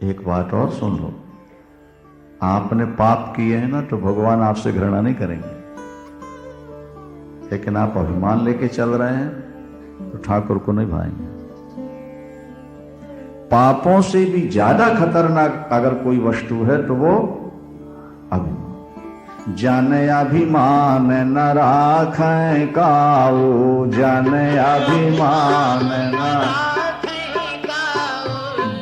एक बात और सुन लो, आपने पाप किए हैं ना तो भगवान आपसे घृणा नहीं करेंगे, लेकिन आप अभिमान लेके चल रहे हैं तो ठाकुर को नहीं भाएंगे। पापों से भी ज्यादा खतरनाक अगर कोई वस्तु है तो वो अभिमान। जन अभिमान न राखें काऊ, जन अभिमान न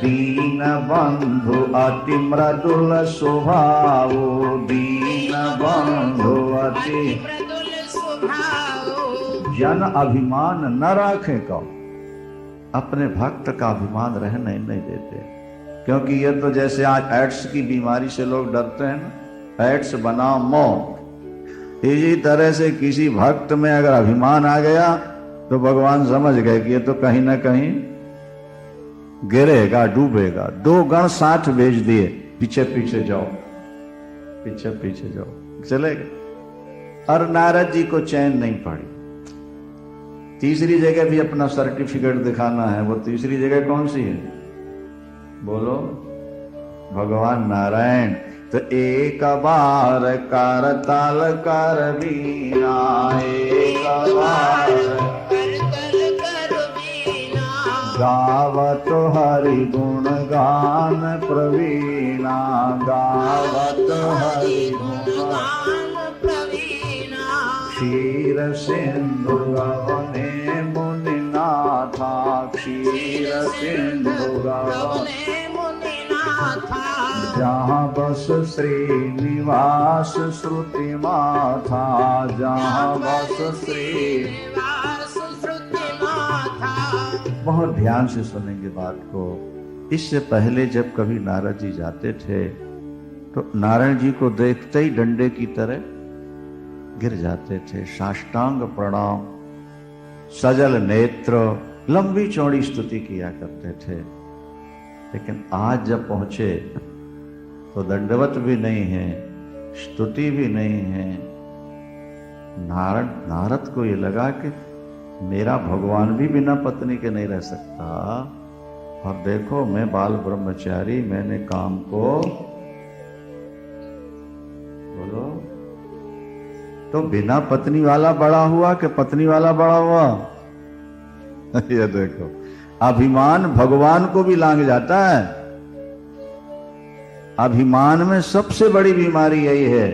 दीन बंधु अति मृदुल स्वभाव, दीन बंधु अति मृदुल स्वभाव। जन अभिमान न राखे कहो, अपने भक्त का अभिमान रहने नहीं देते। क्योंकि ये तो जैसे आज एड्स की बीमारी से लोग डरते हैं ना, एड्स बनाओ मौत, इसी तरह से किसी भक्त में अगर अभिमान आ गया तो भगवान समझ गए कि ये तो कहीं ना कहीं गिरेगा, डूबेगा। 2 गण साथ भेज दिए, पीछे पीछे जाओ, पीछे पीछे जाओ, चले गए। और नारद जी को चैन नहीं पड़ी। तीसरी जगह भी अपना सर्टिफिकेट दिखाना है। वो तीसरी जगह कौन सी है? बोलो, भगवान नारायण। तो एक बार कर ताल कर बीना, एक बार गावत हरि गुण गान प्रवीणा, गावत हरि गुण गान प्रवीणा। क्षीर सिंधु गवने मुनिनाथा, क्षीर सिंधु गवने मुनिनाथा। जहाँ बस श्रीनिवास श्रुति माथा, जहाँ बस श्रीनिवास श्रुति माथा। बहुत ध्यान से सुनेंगे बात को। इससे पहले जब कभी नारद जी जाते थे तो नारायण जी को देखते ही डंडे की तरह गिर जाते थे, साष्टांग प्रणाम, सजल नेत्र, लंबी चौड़ी स्तुति किया करते थे। लेकिन आज जब पहुंचे तो दंडवत भी नहीं है, स्तुति भी नहीं है। नारद को ये लगा कि मेरा भगवान भी बिना पत्नी के नहीं रह सकता, और देखो मैं बाल ब्रह्मचारी, मैंने काम को बोलो तो बिना पत्नी वाला बड़ा हुआ कि पत्नी वाला बड़ा हुआ? ये देखो, अभिमान भगवान को भी लांघ जाता है। अभिमान में सबसे बड़ी बीमारी यही है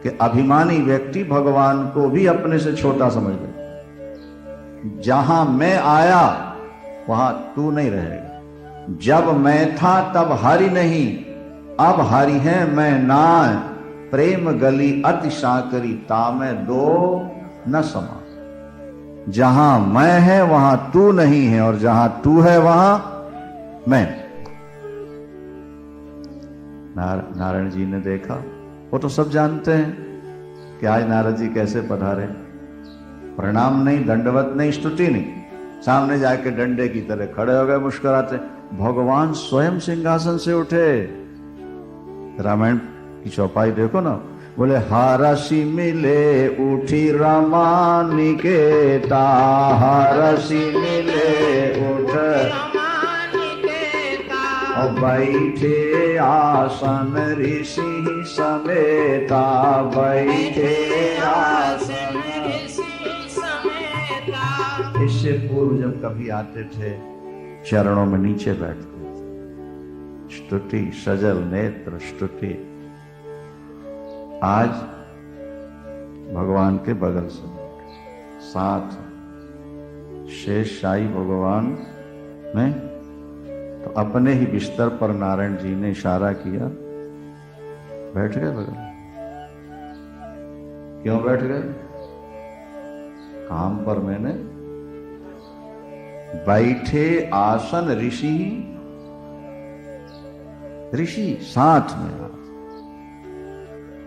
कि अभिमानी व्यक्ति भगवान को भी अपने से छोटा समझ ले। जहां मैं आया वहां तू नहीं रहेगा। जब मैं था तब हरि नहीं, अब हरि है मैं नाय। प्रेम गली अति साकरी, तामे दो न समा। जहां मैं है वहां तू नहीं है, और जहां तू है वहां मैं। नारायण जी ने देखा, वो तो सब जानते हैं कि आज नारद जी कैसे पधारे। प्रणाम नहीं, दंडवत नहीं, स्तुति नहीं, सामने जाके डंडे की तरह खड़े हो गए मुस्कुराते। भगवान स्वयं सिंहासन से उठे। रामायण की चौपाई देखो ना, बोले हारसी मिले उठी रमा निकेता, हारसी मिले उठ और बैठे आसन ऋषि समेता, बैठे आसन ऋषि समेता। इससे पूर्व जब कभी आते थे चरणों में नीचे बैठते, स्तुति, सजल नेत्र स्तुति। आज भगवान के बगल से साथ शेष शाही भगवान में, तो अपने ही बिस्तर पर नारायण जी ने इशारा किया, बैठ गए बगल। क्यों बैठ गए? काम पर मैंने बैठे आसन ऋषि, ऋषि साथ में।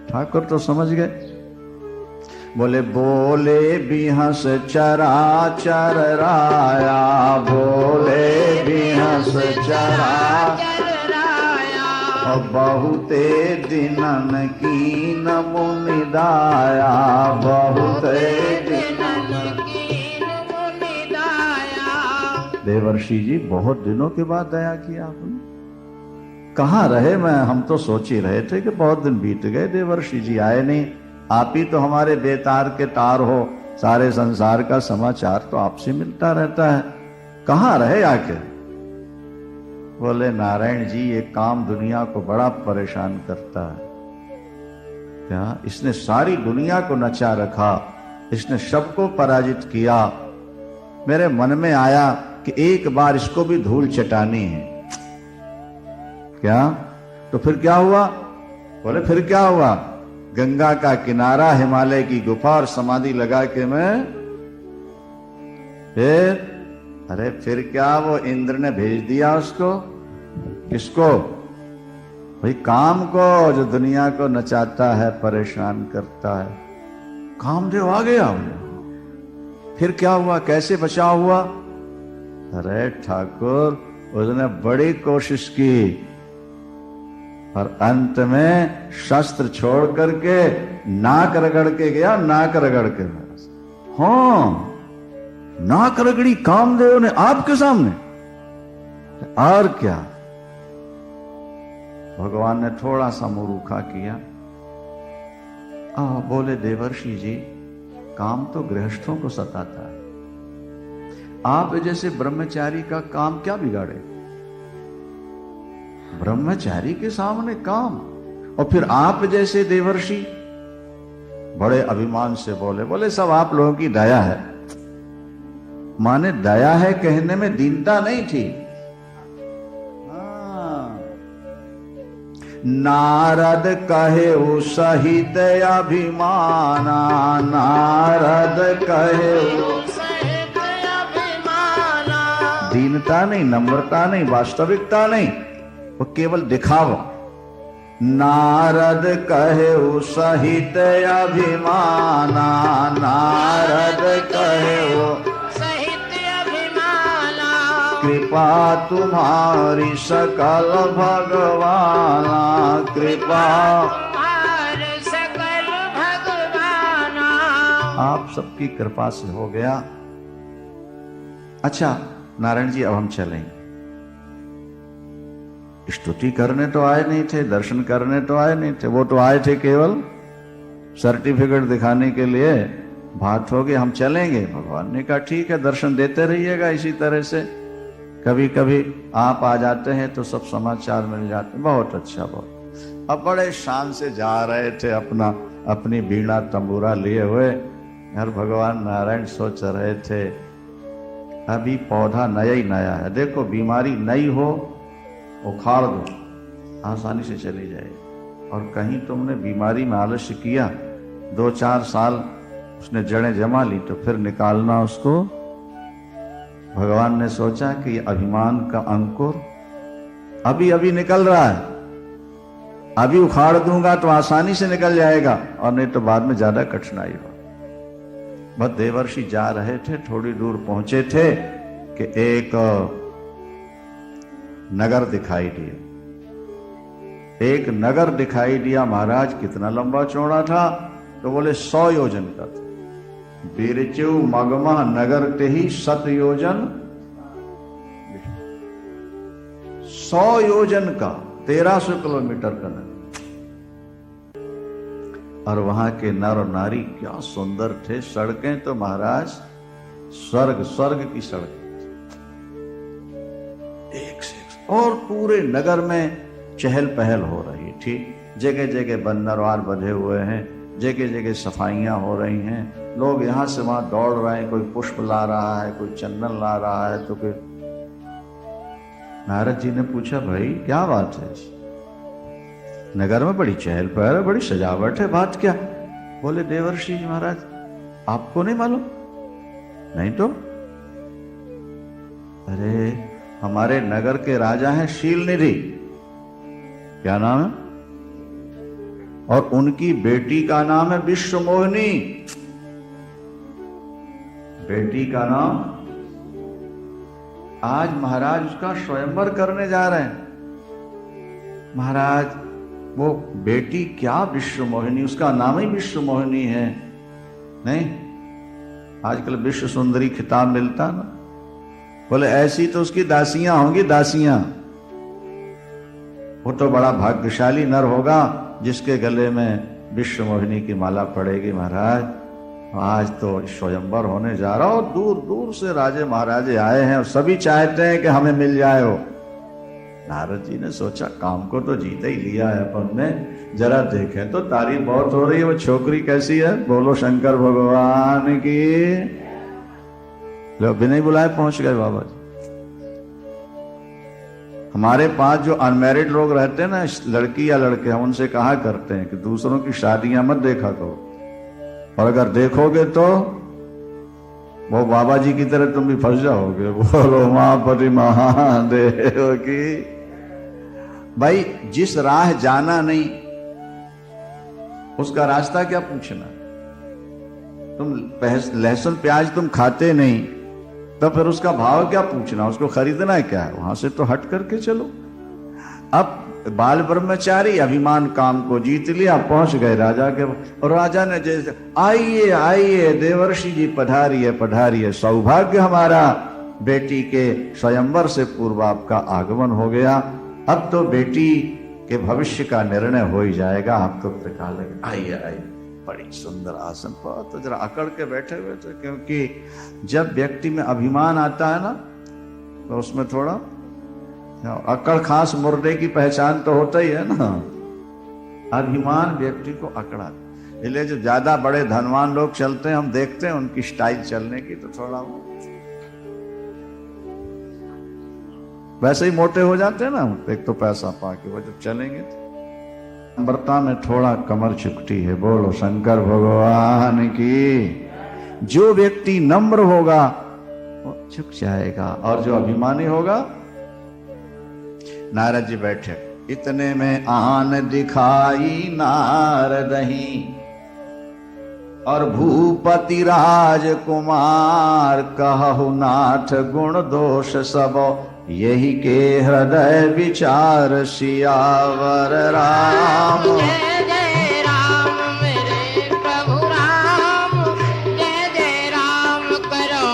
ठाकुर तो समझ गए। बोले बोले बिहस चराचर राया, बोले बिहस चराचर राया। और बहुते दिनन कीन मुनि दाया, बहुते दिनन कीन मुनि दाया। देवर्षि जी, बहुत दिनों के बाद दया किया आपने। कहाँ रहे? हम तो सोच ही रहे थे कि बहुत दिन बीत गए, देवर्षि जी आए नहीं। आप ही तो हमारे बेतार के तार हो, सारे संसार का समाचार तो आपसे मिलता रहता है, कहाँ रहे आके? बोले नारायण जी, ये काम दुनिया को बड़ा परेशान करता है। क्या? इसने सारी दुनिया को नचा रखा, इसने सबको पराजित किया। मेरे मन में आया कि एक बार इसको भी धूल चटानी है। क्या? तो फिर क्या हुआ? बोले फिर क्या हुआ? गंगा का किनारा, हिमालय की गुफा और समाधि लगा के मैं फिर क्या? वो इंद्र ने भेज दिया उसको। किसको? भाई काम को, जो दुनिया को नचाता है, परेशान करता है। कामदेव आ गया। फिर क्या हुआ? कैसे बचाव हुआ? अरे ठाकुर, उसने बड़ी कोशिश की और अंत में शस्त्र छोड़ करके नाक रगड़ के गया। नाक रगड़ के, हाँ, नाक रगड़ी कामदेव ने आपके सामने। और क्या? भगवान ने थोड़ा सा मुंह रूखा किया। बोले देवर्षि जी, काम तो गृहस्थों को सताता है, आप जैसे ब्रह्मचारी का काम क्या बिगाड़े? ब्रह्मचारी के सामने काम। और फिर आप जैसे देवर्षि बड़े अभिमान से बोले सब आप लोगों की दया है। माने दया है कहने में दीनता नहीं थी। नारद कहे वो सहित अभिमाना, नारद कहे वो सहित अभिमाना। दीनता नहीं, नम्रता नहीं, वास्तविकता नहीं, वो केवल दिखावा। नारद कहे वो सहित अभिमाना, नारद कहे वो कृपा तुम्हारी सकल भगवाना, कृपा तुम्हारी सकल भगवाना। आप सबकी कृपा से हो गया। अच्छा नारायण जी, अब हम चलेंगे। स्तुति करने तो आए नहीं थे, दर्शन करने तो आए नहीं थे, वो तो आए थे केवल सर्टिफिकेट दिखाने के लिए। बात हो गई, हम चलेंगे। भगवान ने कहा ठीक है, दर्शन देते रहिएगा इसी तरह से, कभी कभी आप आ जाते हैं तो सब समाचार मिल जाते। बहुत अच्छा, बहुत। अब बड़े शान से जा रहे थे अपनी बीड़ा तंबूरा लिए हुए। हर भगवान नारायण सोच रहे थे अभी पौधा नया ही नया है, देखो बीमारी नई हो उखाड़ दो, आसानी से चली जाए। और कहीं तुमने बीमारी में आलस्य किया, 2-4 साल उसने जड़ें जमा ली, तो फिर निकालना उसको। भगवान ने सोचा कि ये अभिमान का अंकुर अभी अभी निकल रहा है, अभी उखाड़ दूंगा तो आसानी से निकल जाएगा, और नहीं तो बाद में ज्यादा कठिनाई हो। बस देवर्षि जा रहे थे, थोड़ी दूर पहुंचे थे कि एक नगर दिखाई दिया। एक नगर दिखाई दिया। महाराज कितना लंबा चौड़ा था? तो बोले 100 योजन का था। बिरचु मगमा नगर ते ही 7 योजन, 100 योजन का, 1300 किलोमीटर का नगर। और वहां के नर और नारी क्या सुंदर थे। सड़कें तो महाराज स्वर्ग की सड़कें, एक से एक। और पूरे नगर में चहल पहल हो रही थी। जगह जगह बंदरवार बंधे हुए हैं, जगह जगह सफाइयां हो रही हैं। लोग यहां से वहां दौड़ रहे हैं, कोई पुष्प ला रहा है, कोई चंदन ला रहा है, तो कोई। नारद जी ने पूछा भाई क्या बात है? नगर में बड़ी चहल पहल है, बड़ी सजावट है, बात क्या? बोले देवर्षि जी महाराज आपको नहीं मालूम? नहीं तो? अरे हमारे नगर के राजा हैं शीलनिधि, क्या नाम है? और उनकी बेटी का नाम है विश्वमोहिनी। बेटी का नाम, आज महाराज उसका स्वयंवर करने जा रहे हैं। महाराज वो बेटी क्या विश्वमोहिनी, उसका नाम ही विश्वमोहिनी है। नहीं, आजकल विश्व सुंदरी खिताब मिलता ना। बोले ऐसी तो उसकी दासियां होंगी, दासियां। वो तो बड़ा भाग्यशाली नर होगा जिसके गले में विश्व मोहिनी की माला पड़ेगी। महाराज आज तो स्वयंवर होने जा रहा हो, दूर दूर से राजे महाराजे आए हैं और सभी चाहते हैं कि हमें मिल जाए हो। नारद जी ने सोचा काम को तो जीते ही लिया है अपन ने, जरा देखें तो तारीफ बहुत हो रही है, वो छोकरी कैसी है। बोलो शंकर भगवान की। लोग बिना बुलाए पहुंच गए बाबा जी। हमारे पास जो अनमैरिड लोग रहते हैं ना, लड़की या लड़के, हम उनसे कहा करते हैं कि दूसरों की शादियां मत देखा करो, और अगर देखोगे तो वो बाबा जी की तरह तुम भी फंस जाओगे। बोलो महापति महादेव की। भाई जिस राह जाना नहीं उसका रास्ता क्या पूछना। तुम लहसुन प्याज तुम खाते नहीं तो फिर उसका भाव क्या पूछना, उसको खरीदना है क्या है, वहां से तो हट करके चलो। अब बाल ब्रह्मचारी अभिमान काम को जीत लिया, पहुंच गए राजा के, और राजा ने जैसे आइए आइए देवर्षि जी पधारिए पधारिए, सौभाग्य हमारा बेटी के स्वयंवर से पूर्व आपका आगमन हो गया। अब तो बेटी के भविष्य का निर्णय हो ही जाएगा, आपको प्रकार लगे। आइए आइए, बड़ी सुंदर आसन पर तो जरा अकड़ के बैठे हुए थे, क्योंकि जब व्यक्ति में अभिमान आता है ना तो उसमें थोड़ा अकड़, खास मुर्दे की पहचान तो होता ही है ना। अभिमान व्यक्ति को अकड़ा, इसलिए जो ज्यादा बड़े धनवान लोग चलते हैं हम देखते हैं उनकी स्टाइल चलने की, तो थोड़ा वैसे ही मोटे हो जाते हैं ना। एक तो पैसा पाके वो जब चलेंगे तो नम्रता में थोड़ा कमर झुकती है। बोलो शंकर भगवान की। जो व्यक्ति नम्र होगा वो झुक जाएगा, और जो अभिमानी होगा। नारद जी बैठे, इतने में आन दिखाई नारदही और भूपति राजकुमार, कहु नाथ गुण दोष सब, यही के हृदय विचार सियावर राम। जय जय राम मेरे प्रभु राम, जय जय राम करो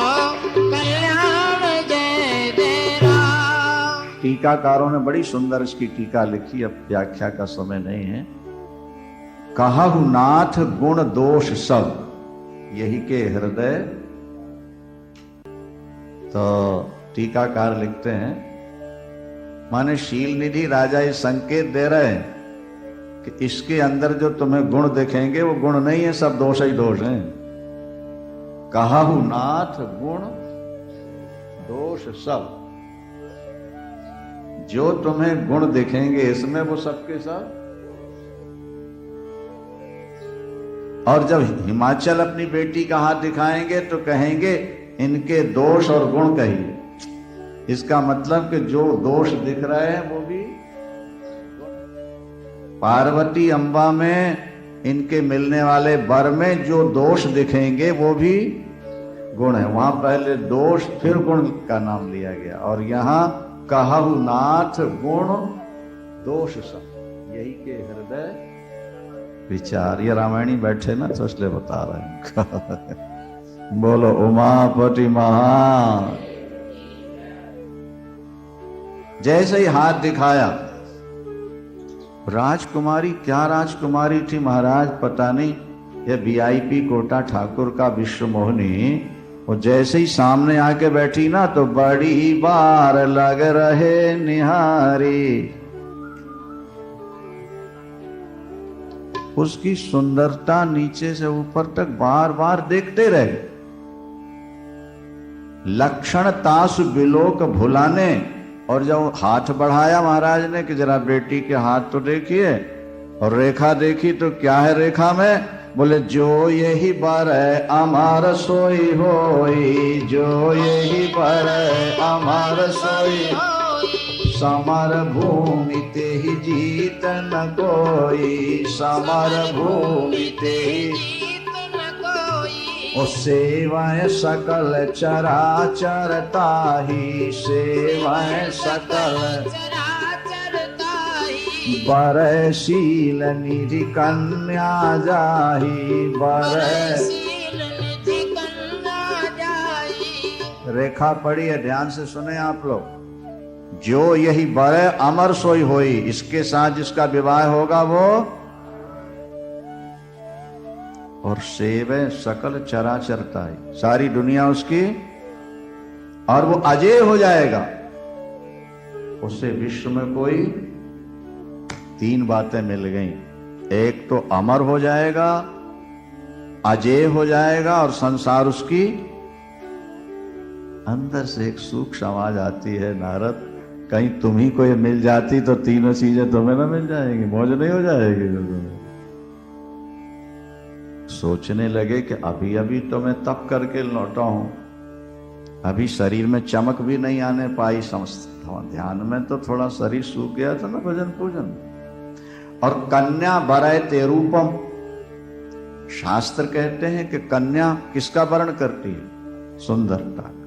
कल्याण, जय जय राम। टीकाकारों ने बड़ी सुंदर इसकी टीका लिखी, अब व्याख्या का समय नहीं है। कहु नाथ गुण दोष सब, यही के हृदय। तो टीकाकार लिखते हैं, माने शील निधि राजा ये संकेत दे रहे हैं कि इसके अंदर जो तुम्हें गुण दिखेंगे वो गुण नहीं है, सब दोष ही दोष हैं। कहु नाथ गुण दोष सब, जो तुम्हें गुण दिखेंगे इसमें वो सबके सब। और जब हिमाचल अपनी बेटी का हाथ दिखाएंगे तो कहेंगे इनके दोष और गुण कहिए। इसका मतलब कि जो दोष दिख रहे हैं वो भी। पार्वती अम्बा में इनके मिलने वाले वर में जो दोष दिखेंगे वो भी गुण है। वहां पहले दोष फिर गुण का नाम लिया गया, और यहाँ कहु नाथ गुण दोष सब, यही के हृदय विचार। ये रामायणी बैठे ना तो इसलिए बता रहे हैं। बोलो उमापति महान। जैसे ही हाथ दिखाया, राजकुमारी, क्या राजकुमारी थी महाराज पता नहीं, ये वीआईपी कोटा ठाकुर का विश्व मोहिनी, वो जैसे ही सामने आके बैठी ना तो बड़ी बार लग रहे निहारी। उसकी सुंदरता नीचे से ऊपर तक बार बार देखते रहे। लक्षण तास बिलोक भुलाने, और जब हाथ बढ़ाया महाराज ने कि जरा बेटी के हाथ तो देखिए, और रेखा देखी तो क्या है रेखा में, बोले जो यही बर अमार सोई होई, जो यही बर अमार सोई, समर भूमि ते ही जीत न कोई, समर भूमि ते ही ओ सेवाएं सकल चराचर ताही, सेवाएं सकल चराचर ताही, बर शील निधि कन्या जाही, बर शील निधि कन्या जाही। रेखा पढ़ी है, ध्यान से सुने आप लोग। जो यही बड़े अमर सोई होई, इसके साथ जिसका विवाह होगा वो और सेवे सकल चराचरता है, सारी दुनिया उसकी, और वो अजय हो जाएगा। उसे विश्व में कोई 3 बातें मिल गई, एक तो अमर हो जाएगा, अजय हो जाएगा, और संसार उसकी। अंदर से एक सूक्ष्म आवाज आती है, नारद कहीं तुम्ही को ये मिल जाती तो तीनों चीजें तुम्हें ना मिल जाएंगी, मौज नहीं हो जाएगी। सोचने लगे कि अभी अभी तो मैं तप करके लौटा हूं, अभी शरीर में चमक भी नहीं आने पाई, ध्यान में तो थोड़ा शरीर सूख गया था ना भजन पूजन। और कन्या वरयते रूपम, शास्त्र कहते हैं कि कन्या किसका वर्ण करती है? सुंदरता का।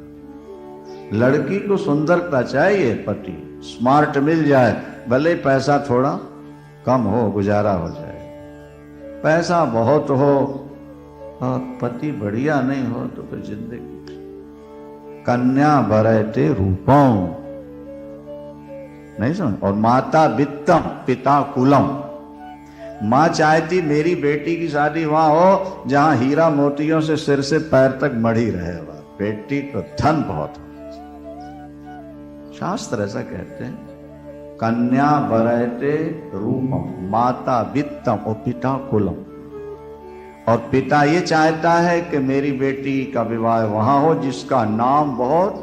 लड़की को सुंदरता चाहिए, पति स्मार्ट मिल जाए, भले पैसा थोड़ा कम हो, गुजारा हो जाए। पैसा बहुत हो और पति बढ़िया नहीं हो तो फिर जिंदगी। कन्या वरयते रूपम, नहीं समझ। और माता वित्तम पिता कुलम, मां चाहती मेरी बेटी की शादी वहां हो जहां हीरा मोतियों से सिर से पैर तक मढ़ी रहे, बेटी को धन बहुत हो। शास्त्र ऐसा कहते हैं, कन्या वरयते रूपम, माता वित्तम और पिता कुलम। और पिता ये चाहता है कि मेरी बेटी का विवाह वहां हो जिसका नाम बहुत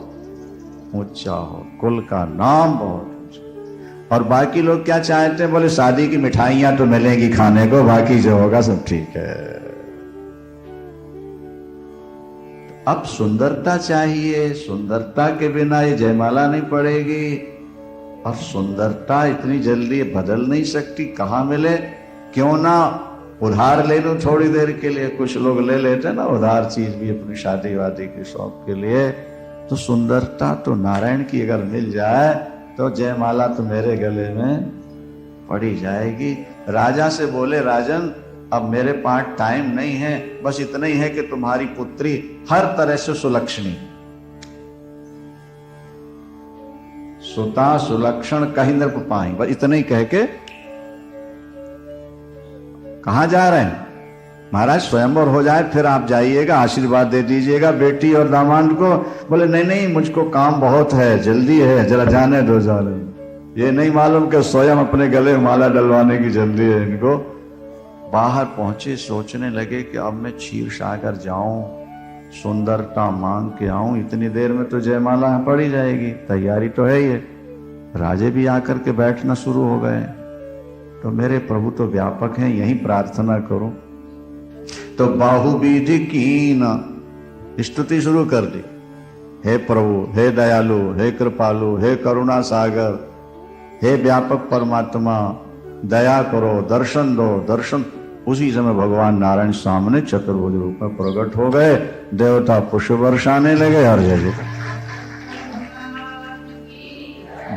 ऊंचा हो, कुल का नाम बहुत ऊंचा। और बाकी लोग क्या चाहते हैं? बोले शादी की मिठाइयां तो मिलेंगी खाने को, बाकी जो होगा सब ठीक है। अब सुंदरता चाहिए, सुंदरता के बिना ये जयमाला नहीं पड़ेगी। और सुंदरता इतनी जल्दी बदल नहीं सकती, कहाँ मिले? क्यों ना उधार ले लो थोड़ी देर के लिए, कुछ लोग ले लेते ना उधार चीज भी अपनी शादी वादी के शौक के लिए। तो सुंदरता तो नारायण की अगर मिल जाए तो जयमाला तो मेरे गले में पड़ी जाएगी। राजा से बोले, राजन अब मेरे पास टाइम नहीं है, बस इतना ही है कि तुम्हारी पुत्री हर तरह से सुलक्षणी, सुता सुलक्षण कहीं नृप पाई, बस इतना ही कह के कहां जा रहे हैं? महाराज स्वयंवर हो जाए फिर आप जाइएगा, आशीर्वाद दे दीजिएगा बेटी और दामाद को। बोले नहीं नहीं, मुझको काम बहुत है, जल्दी है, जरा जाने दो जाने। ये नहीं मालूम कि स्वयं अपने गले में माला डलवाने की जल्दी है इनको। बाहर पहुंचे, सोचने लगे कि अब मैं क्षीर सागर जाऊं, सुंदरता मांग के आऊं, इतनी देर में तो जयमाला पड़ी जाएगी, तैयारी तो है ही। राजे भी आकर के बैठना शुरू हो गए। तो मेरे प्रभु तो व्यापक हैं, यही प्रार्थना करूं। तो बाहुविधि कीन स्तुति शुरू कर दी, हे प्रभु, हे दयालु, हे कृपालु, हे करुणा सागर, हे व्यापक परमात्मा, दया करो, दर्शन दो, दर्शन। उसी समय भगवान नारायण सामने चतुर्भुज रूप में प्रकट हो गए, देवता पुष्प वर्षाने लगे। और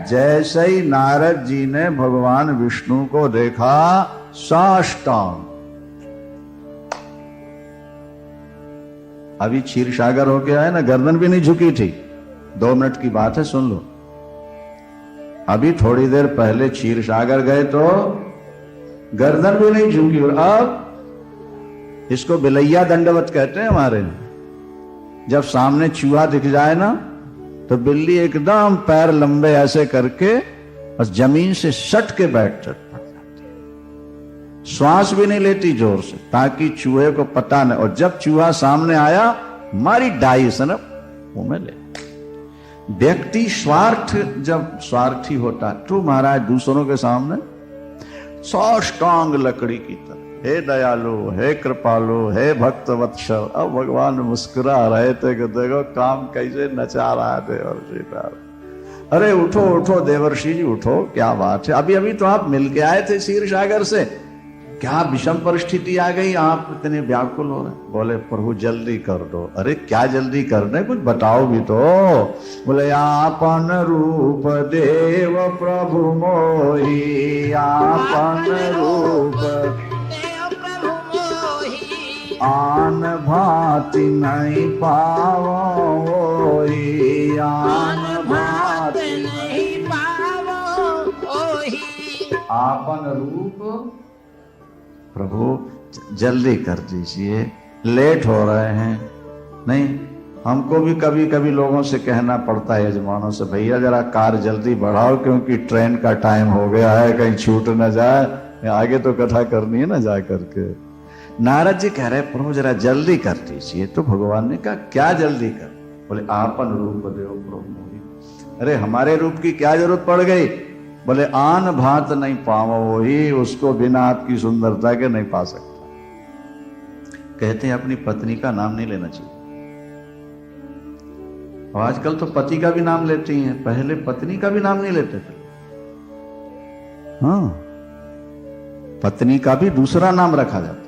जैसे ही नारद जी ने भगवान विष्णु को देखा, साष्टांग, अभी क्षीर सागर होके आए ना, गर्दन भी नहीं झुकी थी। 2 मिनट की बात है, सुन लो। अभी थोड़ी देर पहले क्षीर सागर गए तो गर्दन भी नहीं झुकी, और अब इसको बिलैया दंडवत कहते हैं हमारे में। जब सामने चूहा दिख जाए ना तो बिल्ली एकदम पैर लंबे ऐसे करके बस जमीन से सट के बैठ जाती है, श्वास भी नहीं लेती जोर से, ताकि चूहे को पता नहीं। और जब चूहा सामने आया, मारी डाई से ना मुंह में ले। व्यक्ति स्वार्थ जब स्वार्थी होता तो महाराज दूसरों के सामने साष्टांग लकड़ी की तरह, हे दयालु, हे कृपालु, हे भक्त वत्सल। अब भगवान मुस्कुरा रहे थे कि देखो काम कैसे नचा रहा है देवर्षि नारद। अरे उठो उठो देवर्षि जी उठो, क्या बात है, अभी अभी तो आप मिल के आए थे क्षीर सागर से, क्या विषम परिस्थिति आ गई, आप इतने व्याकुल हो रहे? बोले प्रभु जल्दी कर दो। अरे क्या जल्दी करने, कुछ बताओ भी तो। बोले आपन रूप देव प्रभु मोहि, आपन रूप देव प्रभु मोहि, आन भांति नहीं पावो, आन भांति नहीं पावो। मोही। आपन रूप प्रभु जल्दी कर दीजिए, लेट हो रहे हैं। नहीं, हमको भी कभी कभी लोगों से कहना पड़ता है, यजमानों से, भैया जरा कार जल्दी बढ़ाओ क्योंकि ट्रेन का टाइम हो गया है, कहीं छूट न जाए, आगे तो कथा करनी है ना जा करके। नारद जी कह रहे प्रभु जरा जल्दी कर दीजिए। तो भगवान ने कहा क्या जल्दी कर? बोले आपन रूप देव प्रभु। अरे हमारे रूप की क्या जरूरत पड़ गई? बोले आन भात नहीं पावो वही, उसको बिना आपकी सुंदरता के नहीं पा सकता। कहते हैं अपनी पत्नी का नाम नहीं लेना चाहिए। और आजकल तो पति का भी नाम लेती हैं, पहले पत्नी का भी नाम नहीं लेते थे। हाँ, पत्नी का भी दूसरा नाम रखा जाता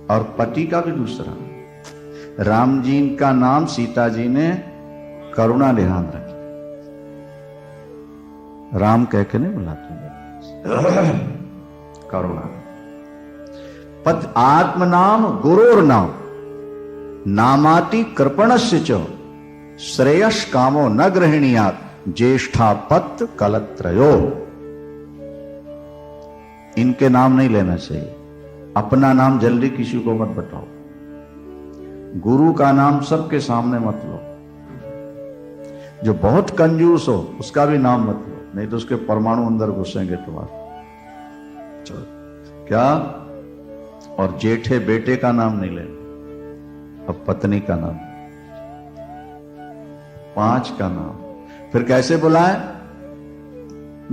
और पति का भी दूसरा। राम जी का नाम सीता जी ने करुणा निधान रखा, राम कह के नहीं बुलाते, करुणा। पत आत्म नाम गुरोर नाम नामाति कृपणस्य च श्रेयस कामो न गृहिणीयात ज्येष्ठा पत कलत्रयो। इनके नाम नहीं लेना चाहिए। अपना नाम जल्दी किसी को मत बताओ। गुरु का नाम सबके सामने मत लो। जो बहुत कंजूस हो उसका भी नाम मत लो, नहीं तो उसके परमाणु अंदर घुसेंगे तुम्हारे। चलो क्या? और जेठे बेटे का नाम नहीं लेना, अब पत्नी का नाम, 5 का नाम। फिर कैसे बुलाए?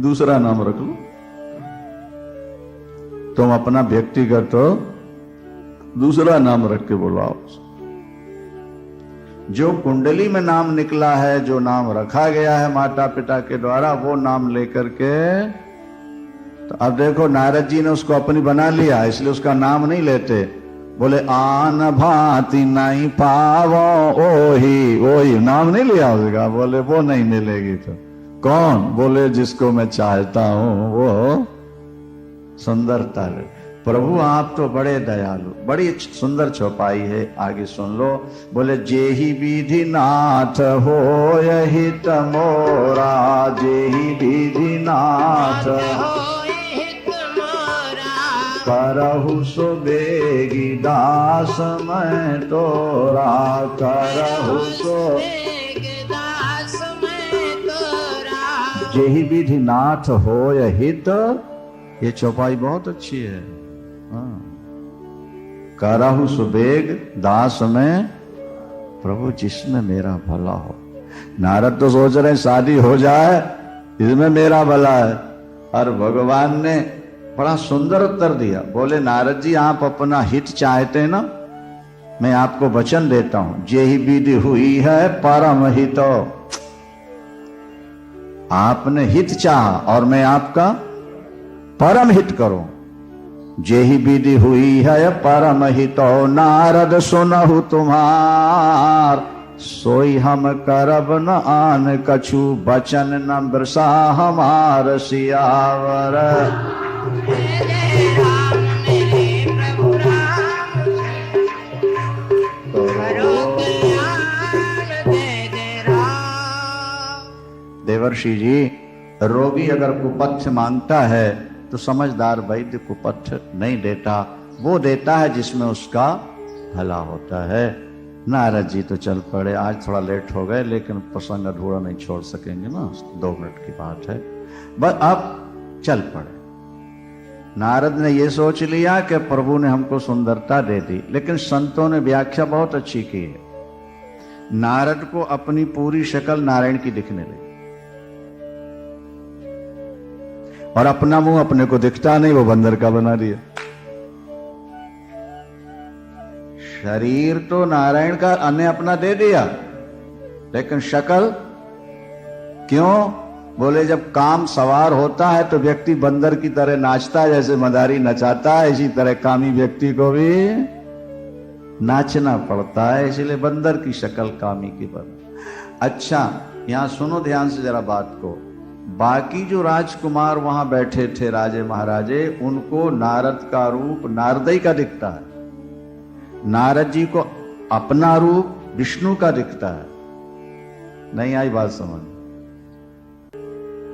दूसरा नाम रख लो। तुम अपना व्यक्तिगत दूसरा नाम रख के बुलाओ। जो कुंडली में नाम निकला है, जो नाम रखा गया है माता पिता के द्वारा, वो नाम लेकर के। तो अब देखो नारद जी ने उसको अपनी बना लिया, इसलिए उसका नाम नहीं लेते। बोले आन भांति नहीं पावो ओही, वही नाम नहीं लिया उसका। बोले वो नहीं मिलेगी। तो कौन? बोले जिसको मैं चाहता हूं वो सुंदरता। प्रभु आप तो बड़े दयालु, बड़ी सुंदर चौपाई है, आगे सुन लो। बोले जेहि विधि नाथ हो यही तमोरा, जेहि विधि नाथ करहु सो बेगी दास मैं तोरा, करहु सो दास मैं तोरा। जेहि विधि नाथ हो हित। ये चौपाई बहुत अच्छी है। करहु सुबेग दास में प्रभु जिसमें मेरा भला हो। नारद तो सोच रहे शादी हो जाए इसमें मेरा भला है, और भगवान ने बड़ा सुंदर उत्तर दिया। बोले नारद जी आप अपना हित चाहते हैं ना, मैं आपको वचन देता हूं, जेहि विधि हुई है परम हित। आपने हित चाहा और मैं आपका परम हित करूं। जेहि विधि हुई है परम हितो, नारद सुनहु तुम्हार, सोई हम करब न आन कछु, बचन न बरसा हमार सियावर। जय राम मेरे प्रभु राम, करो कल्याण जय जय राम। देवर्षि जी, रोगी अगर कुपथ्य मांगता है तो समझदार वैद्य कुपथ्य नहीं देता, वो देता है जिसमें उसका भला होता है। नारद जी तो चल पड़े। आज थोड़ा लेट हो गए, लेकिन प्रसंग अधूरा नहीं छोड़ सकेंगे ना, 2 मिनट की बात है। बस अब चल पड़े। नारद ने यह सोच लिया कि प्रभु ने हमको सुंदरता दे दी, लेकिन संतों ने व्याख्या बहुत अच्छी की है। नारद को अपनी पूरी शक्ल नारायण की दिखने लगी, और अपना मुंह अपने को दिखता नहीं, वो बंदर का बना दिया। शरीर तो नारायण का अन्य अपना दे दिया, लेकिन शक्ल क्यों? बोले जब काम सवार होता है तो व्यक्ति बंदर की तरह नाचता है, जैसे मदारी नचाता है, इसी तरह कामी व्यक्ति को भी नाचना पड़ता है, इसलिए बंदर की शक्ल कामी की बन। अच्छा यहां सुनो ध्यान से जरा बात को। बाकी जो राजकुमार वहां बैठे थे, राजे महाराजे, उनको नारद का रूप नारदई का दिखता है। नारद जी को अपना रूप विष्णु का दिखता है। नहीं आई बात समझ?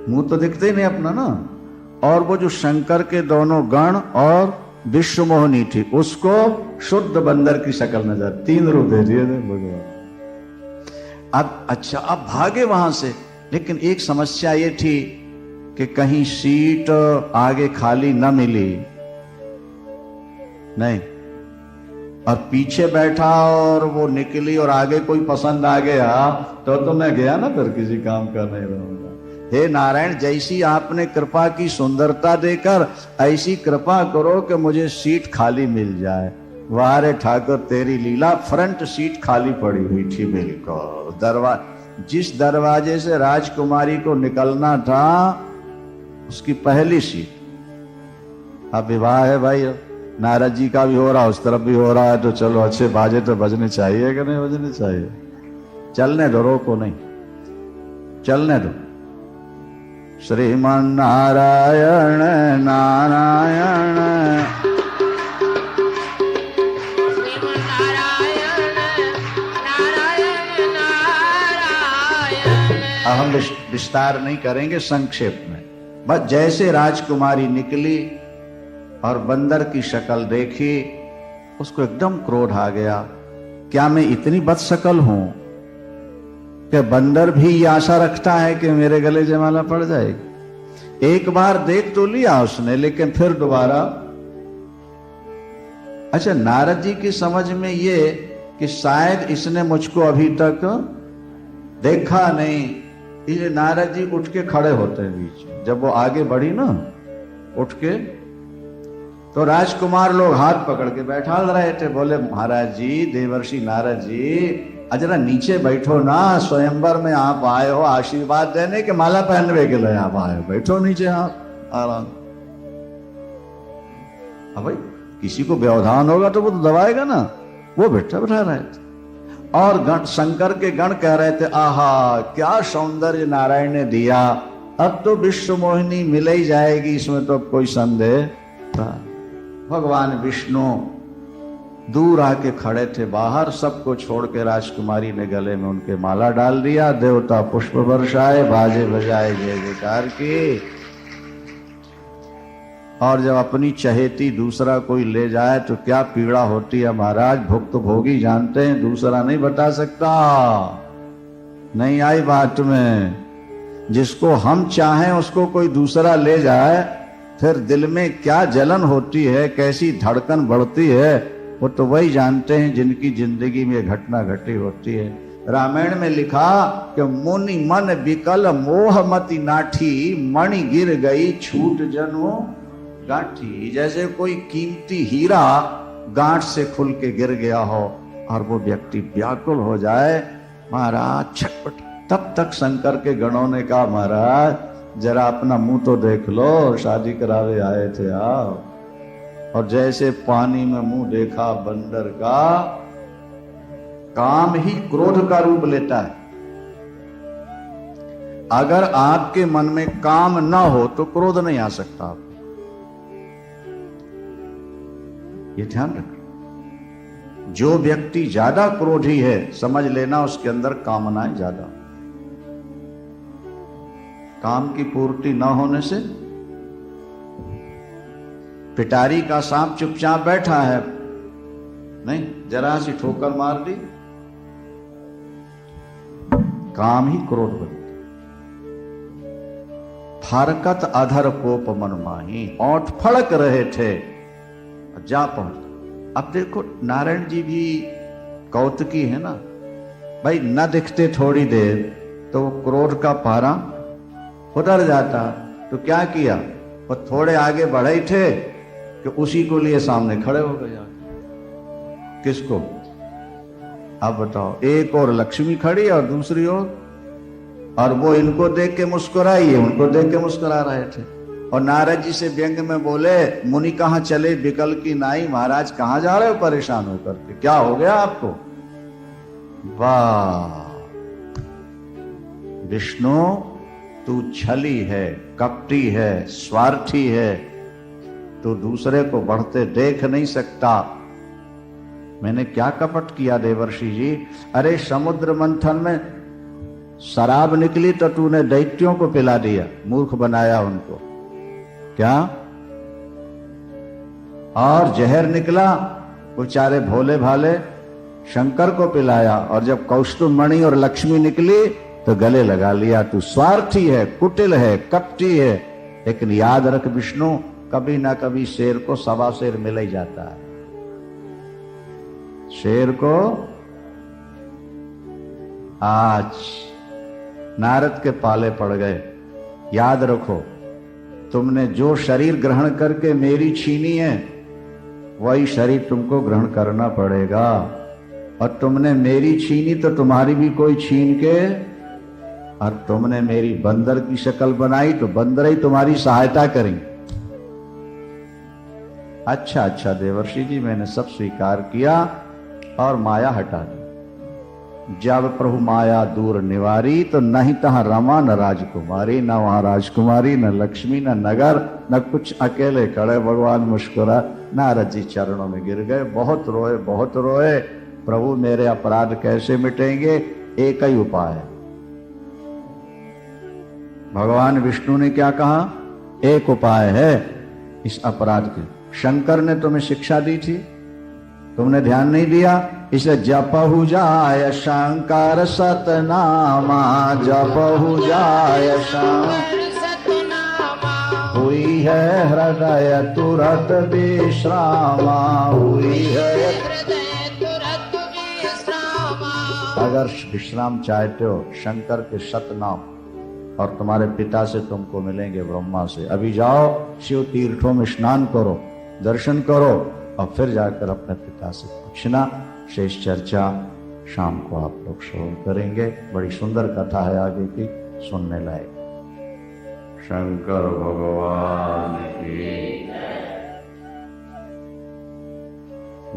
मुंह तो दिखते ही नहीं अपना ना। और वो जो शंकर के दोनों गण और विश्व मोहिनी थी, उसको शुद्ध बंदर की शक्ल नजर, 3 रूप दे दिए थे भगवान। अब अच्छा, अब भागे वहां से, लेकिन एक समस्या ये थी कि कहीं सीट आगे खाली न मिली, नहीं, और पीछे बैठा और वो निकली और आगे कोई पसंद आ गया तो मैं गया ना, फिर किसी काम का नहीं रहूंगा। हे नारायण, जैसी आपने कृपा की सुंदरता देकर ऐसी कृपा करो कि मुझे सीट खाली मिल जाए। वाह रे ठाकुर, तेरी लीला। फ्रंट सीट खाली पड़ी हुई थी बिल्कुल। जिस दरवाजे से राजकुमारी को निकलना था उसकी पहली सीट। अब विवाह है भाई, नारद जी का भी हो रहा, उस तरफ भी हो रहा है, तो चलो अच्छे बाजे तो बजने चाहिए कि नहीं बजने चाहिए। चलने दो, रोको नहीं, चलने दो। श्रीमन नारायण नारायण श्रीमन नारायण नारायण नारायण। अब हम विस्तार नहीं करेंगे, संक्षेप में बस जैसे राजकुमारी निकली और बंदर की शक्ल देखी, उसको एकदम क्रोध आ गया। क्या मैं इतनी बदशक्ल हूं कि बंदर भी ये आशा रखता है कि मेरे गले जयमाला पड़ जाएगी? एक बार देख तो लिया उसने, लेकिन फिर दोबारा। अच्छा, नारद जी की समझ में ये कि शायद इसने मुझको अभी तक देखा नहीं, इसलिए नारद जी उठ के खड़े होते हैं बीच में। जब वो आगे बढ़ी ना उठ के, तो राजकुमार लोग हाथ पकड़ के बैठा रहे थे। बोले महाराज जी, देवर्षि नारद जी, जरा नीचे बैठो ना, स्वयंवर में आप आए हो आशीर्वाद देने के, माला पहनने के लिए आप आए हो, बैठो नीचे आप आराम। अब भाई किसी को व्यवधान होगा तो वो तो दबाएगा ना, वो बैठा रहे थे। और गण, शंकर के गण कह रहे थे, आहा क्या सौंदर्य नारायण ने दिया, अब तो विश्व मोहिनी मिल ही जाएगी, इसमें तो कोई संदेह था। भगवान विष्णु दूर आके खड़े थे बाहर, सबको छोड़ के राजकुमारी ने गले में उनके माला डाल दिया। देवता पुष्प वर्षाए, बाजे बजाए, जय जयकार की। और जब अपनी चहेती दूसरा कोई ले जाए तो क्या पीड़ा होती है महाराज, भुक्त भोगी जानते हैं, दूसरा नहीं बता सकता। नहीं आई बात में, जिसको हम चाहें उसको कोई दूसरा ले जाए, फिर दिल में क्या जलन होती है, कैसी धड़कन बढ़ती है, वो तो वही जानते हैं जिनकी जिंदगी में घटना घटी होती है। रामायण में लिखा कि मुनि मन विकल मोह मति नाठी, मणि गिर गई छूट जनो गांठी। जैसे कोई कीमती हीरा गांठ से खुल के गिर गया हो और वो व्यक्ति व्याकुल हो जाए, महाराज छटपट। तब तक शंकर के गणों ने कहा, महाराज जरा अपना मुंह तो देख लो, शादी करावे आए थे आप। और जैसे पानी में मुंह देखा बंदर का, काम ही क्रोध का रूप लेता है। अगर आपके मन में काम ना हो तो क्रोध नहीं आ सकता आपको, ये ध्यान रखना। जो व्यक्ति ज्यादा क्रोधी है, समझ लेना उसके अंदर कामनाएं ज्यादा। काम की पूर्ति न होने से, पिटारी का सांप चुपचाप बैठा है, नहीं जरा सी ठोकर मार दी, काम ही क्रोध बन। फारकत अधर कोप मन माही, ओंठ फड़क रहे थे, जा पहुंच। अब देखो नारायण जी भी कौतुकी है ना भाई, न दिखते थोड़ी देर तो क्रोध का पारा उतर जाता। तो क्या किया, वो थोड़े आगे बढ़े थे कि उसी को लिए सामने खड़े हो गए। किसको, अब बताओ, एक और लक्ष्मी खड़ी और दूसरी और वो इनको देख के मुस्कुराई, है उनको देख के मुस्कुरा रहे थे। और नारद जी से व्यंग में बोले, मुनि कहां चले बिकल की नाई, महाराज कहां जा रहे हो परेशान होकर के, क्या हो गया आपको? वाह विष्णु, तू छली है, कपटी है, स्वार्थी है, तू दूसरे को बढ़ते देख नहीं सकता। मैंने क्या कपट किया देवर्षि जी? अरे समुद्र मंथन में शराब निकली तो तूने दैत्यों को पिला दिया, मूर्ख बनाया उनको, क्या? और जहर निकला, बेचारे भोले भाले शंकर को पिलाया, और जब कौस्तुभ मणि और लक्ष्मी निकली तो गले लगा लिया। तू स्वार्थी है, कुटिल है, कपटी है, लेकिन याद रख विष्णु, कभी ना कभी शेर को सवा शेर मिल ही जाता है। शेर को आज नारद के पाले पड़ गए। याद रखो, तुमने जो शरीर ग्रहण करके मेरी छीनी है, वही शरीर तुमको ग्रहण करना पड़ेगा। और तुमने मेरी छीनी तो तुम्हारी भी कोई छीन के, और तुमने मेरी बंदर की शक्ल बनाई तो बंदर ही तुम्हारी सहायता करेंगे। अच्छा अच्छा देवर्षि जी, मैंने सब स्वीकार किया और माया हटा दी। जब प्रभु माया दूर निवारी तो नहीं तहां रमा न राजकुमारी, न वहां राजकुमारी, न लक्ष्मी, न नगर, न कुछ, अकेले खड़े भगवान मुस्कुरा। नारद जी चरणों में गिर गए, बहुत रोए, बहुत रोए। प्रभु मेरे अपराध कैसे मिटेंगे? एक ही उपाय है। भगवान विष्णु ने क्या कहा? एक उपाय है इस अपराध के। शंकर ने तुम्हें शिक्षा दी थी, तुमने ध्यान नहीं दिया, इसे जपहु जाय शंकर सतनामा, जपहु जाय शंकर सतनामा, हुई है हृदय तुरत विश्रामा, हुई है हृदय तुरत विश्रामा। अगर विश्राम चाहते हो शंकर के सतनाम, और तुम्हारे पिता से तुमको मिलेंगे ब्रह्मा से। अभी जाओ शिव तीर्थों में स्नान करो, दर्शन करो, और फिर जाकर अपने पिता से पूछना। शेष चर्चा शाम को आप लोग श्रवण करेंगे। बड़ी सुंदर कथा है आगे की, सुनने लायक। शंकर भगवान की।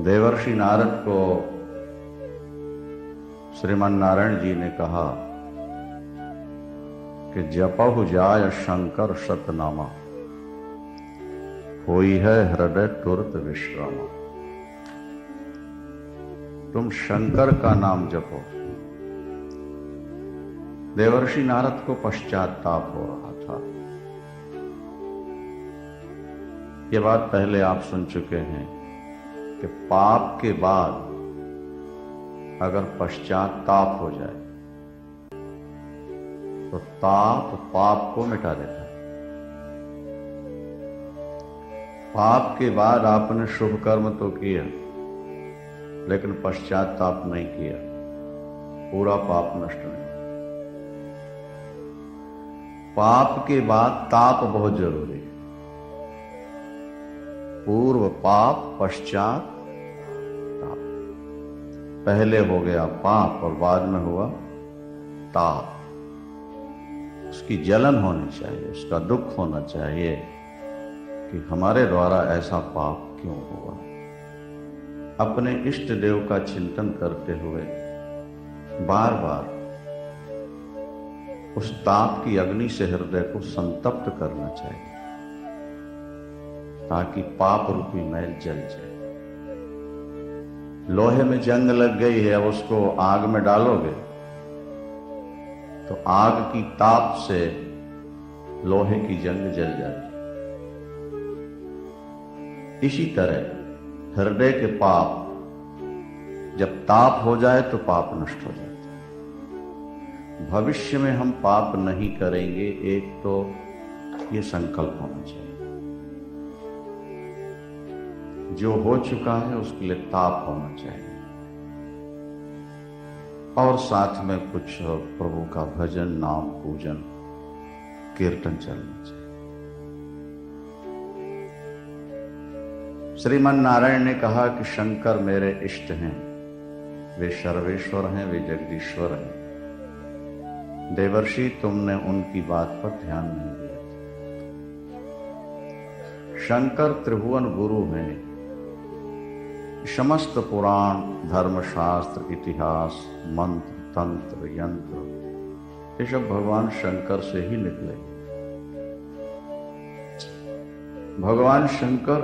देवर्षि नारद को श्रीमान नारायण जी ने कहा कि जपहु जाय शंकर सतनामा, होई है हृदय तुरत विश्रामा। तुम शंकर का नाम जपो। देवर्षि नारद को पश्चाताप हो रहा था। ये बात पहले आप सुन चुके हैं कि पाप के बाद अगर पश्चाताप हो जाए तो ताप पाप को मिटा देता है। पाप के बाद आपने शुभ कर्म तो किया, लेकिन पश्चाताप नहीं किया, पूरा पाप नष्ट नहीं। पाप के बाद ताप बहुत जरूरी है। पूर्व पाप, पश्चात ताप। पहले हो गया पाप और बाद में हुआ ताप। उसकी जलन होनी चाहिए, उसका दुख होना चाहिए कि हमारे द्वारा ऐसा पाप क्यों हुआ। अपने इष्ट देव का चिंतन करते हुए बार बार उस ताप की अग्नि से हृदय को संतप्त करना चाहिए, ताकि पाप रूपी मैल जल जाए। लोहे में जंग लग गई है, अब उसको आग में डालोगे तो आग की ताप से लोहे की जंग जल जाती। इसी तरह हृदय के पाप जब ताप हो जाए तो पाप नष्ट हो जाते हैं। भविष्य में हम पाप नहीं करेंगे, एक तो ये संकल्प होना चाहिए। जो हो चुका है उसके लिए ताप होना चाहिए, और साथ में कुछ प्रभु का भजन, नाम, पूजन, कीर्तन चलना चाहिए। श्रीमान नारायण ने कहा कि शंकर मेरे इष्ट हैं, वे सर्वेश्वर हैं, वे जगदीश्वर हैं। देवर्षि तुमने उनकी बात पर ध्यान नहीं दिया। शंकर त्रिभुवन गुरु हैं। समस्त पुराण, धर्मशास्त्र, इतिहास, मंत्र, तंत्र, यंत्र, ये सब भगवान शंकर से ही निकले। भगवान शंकर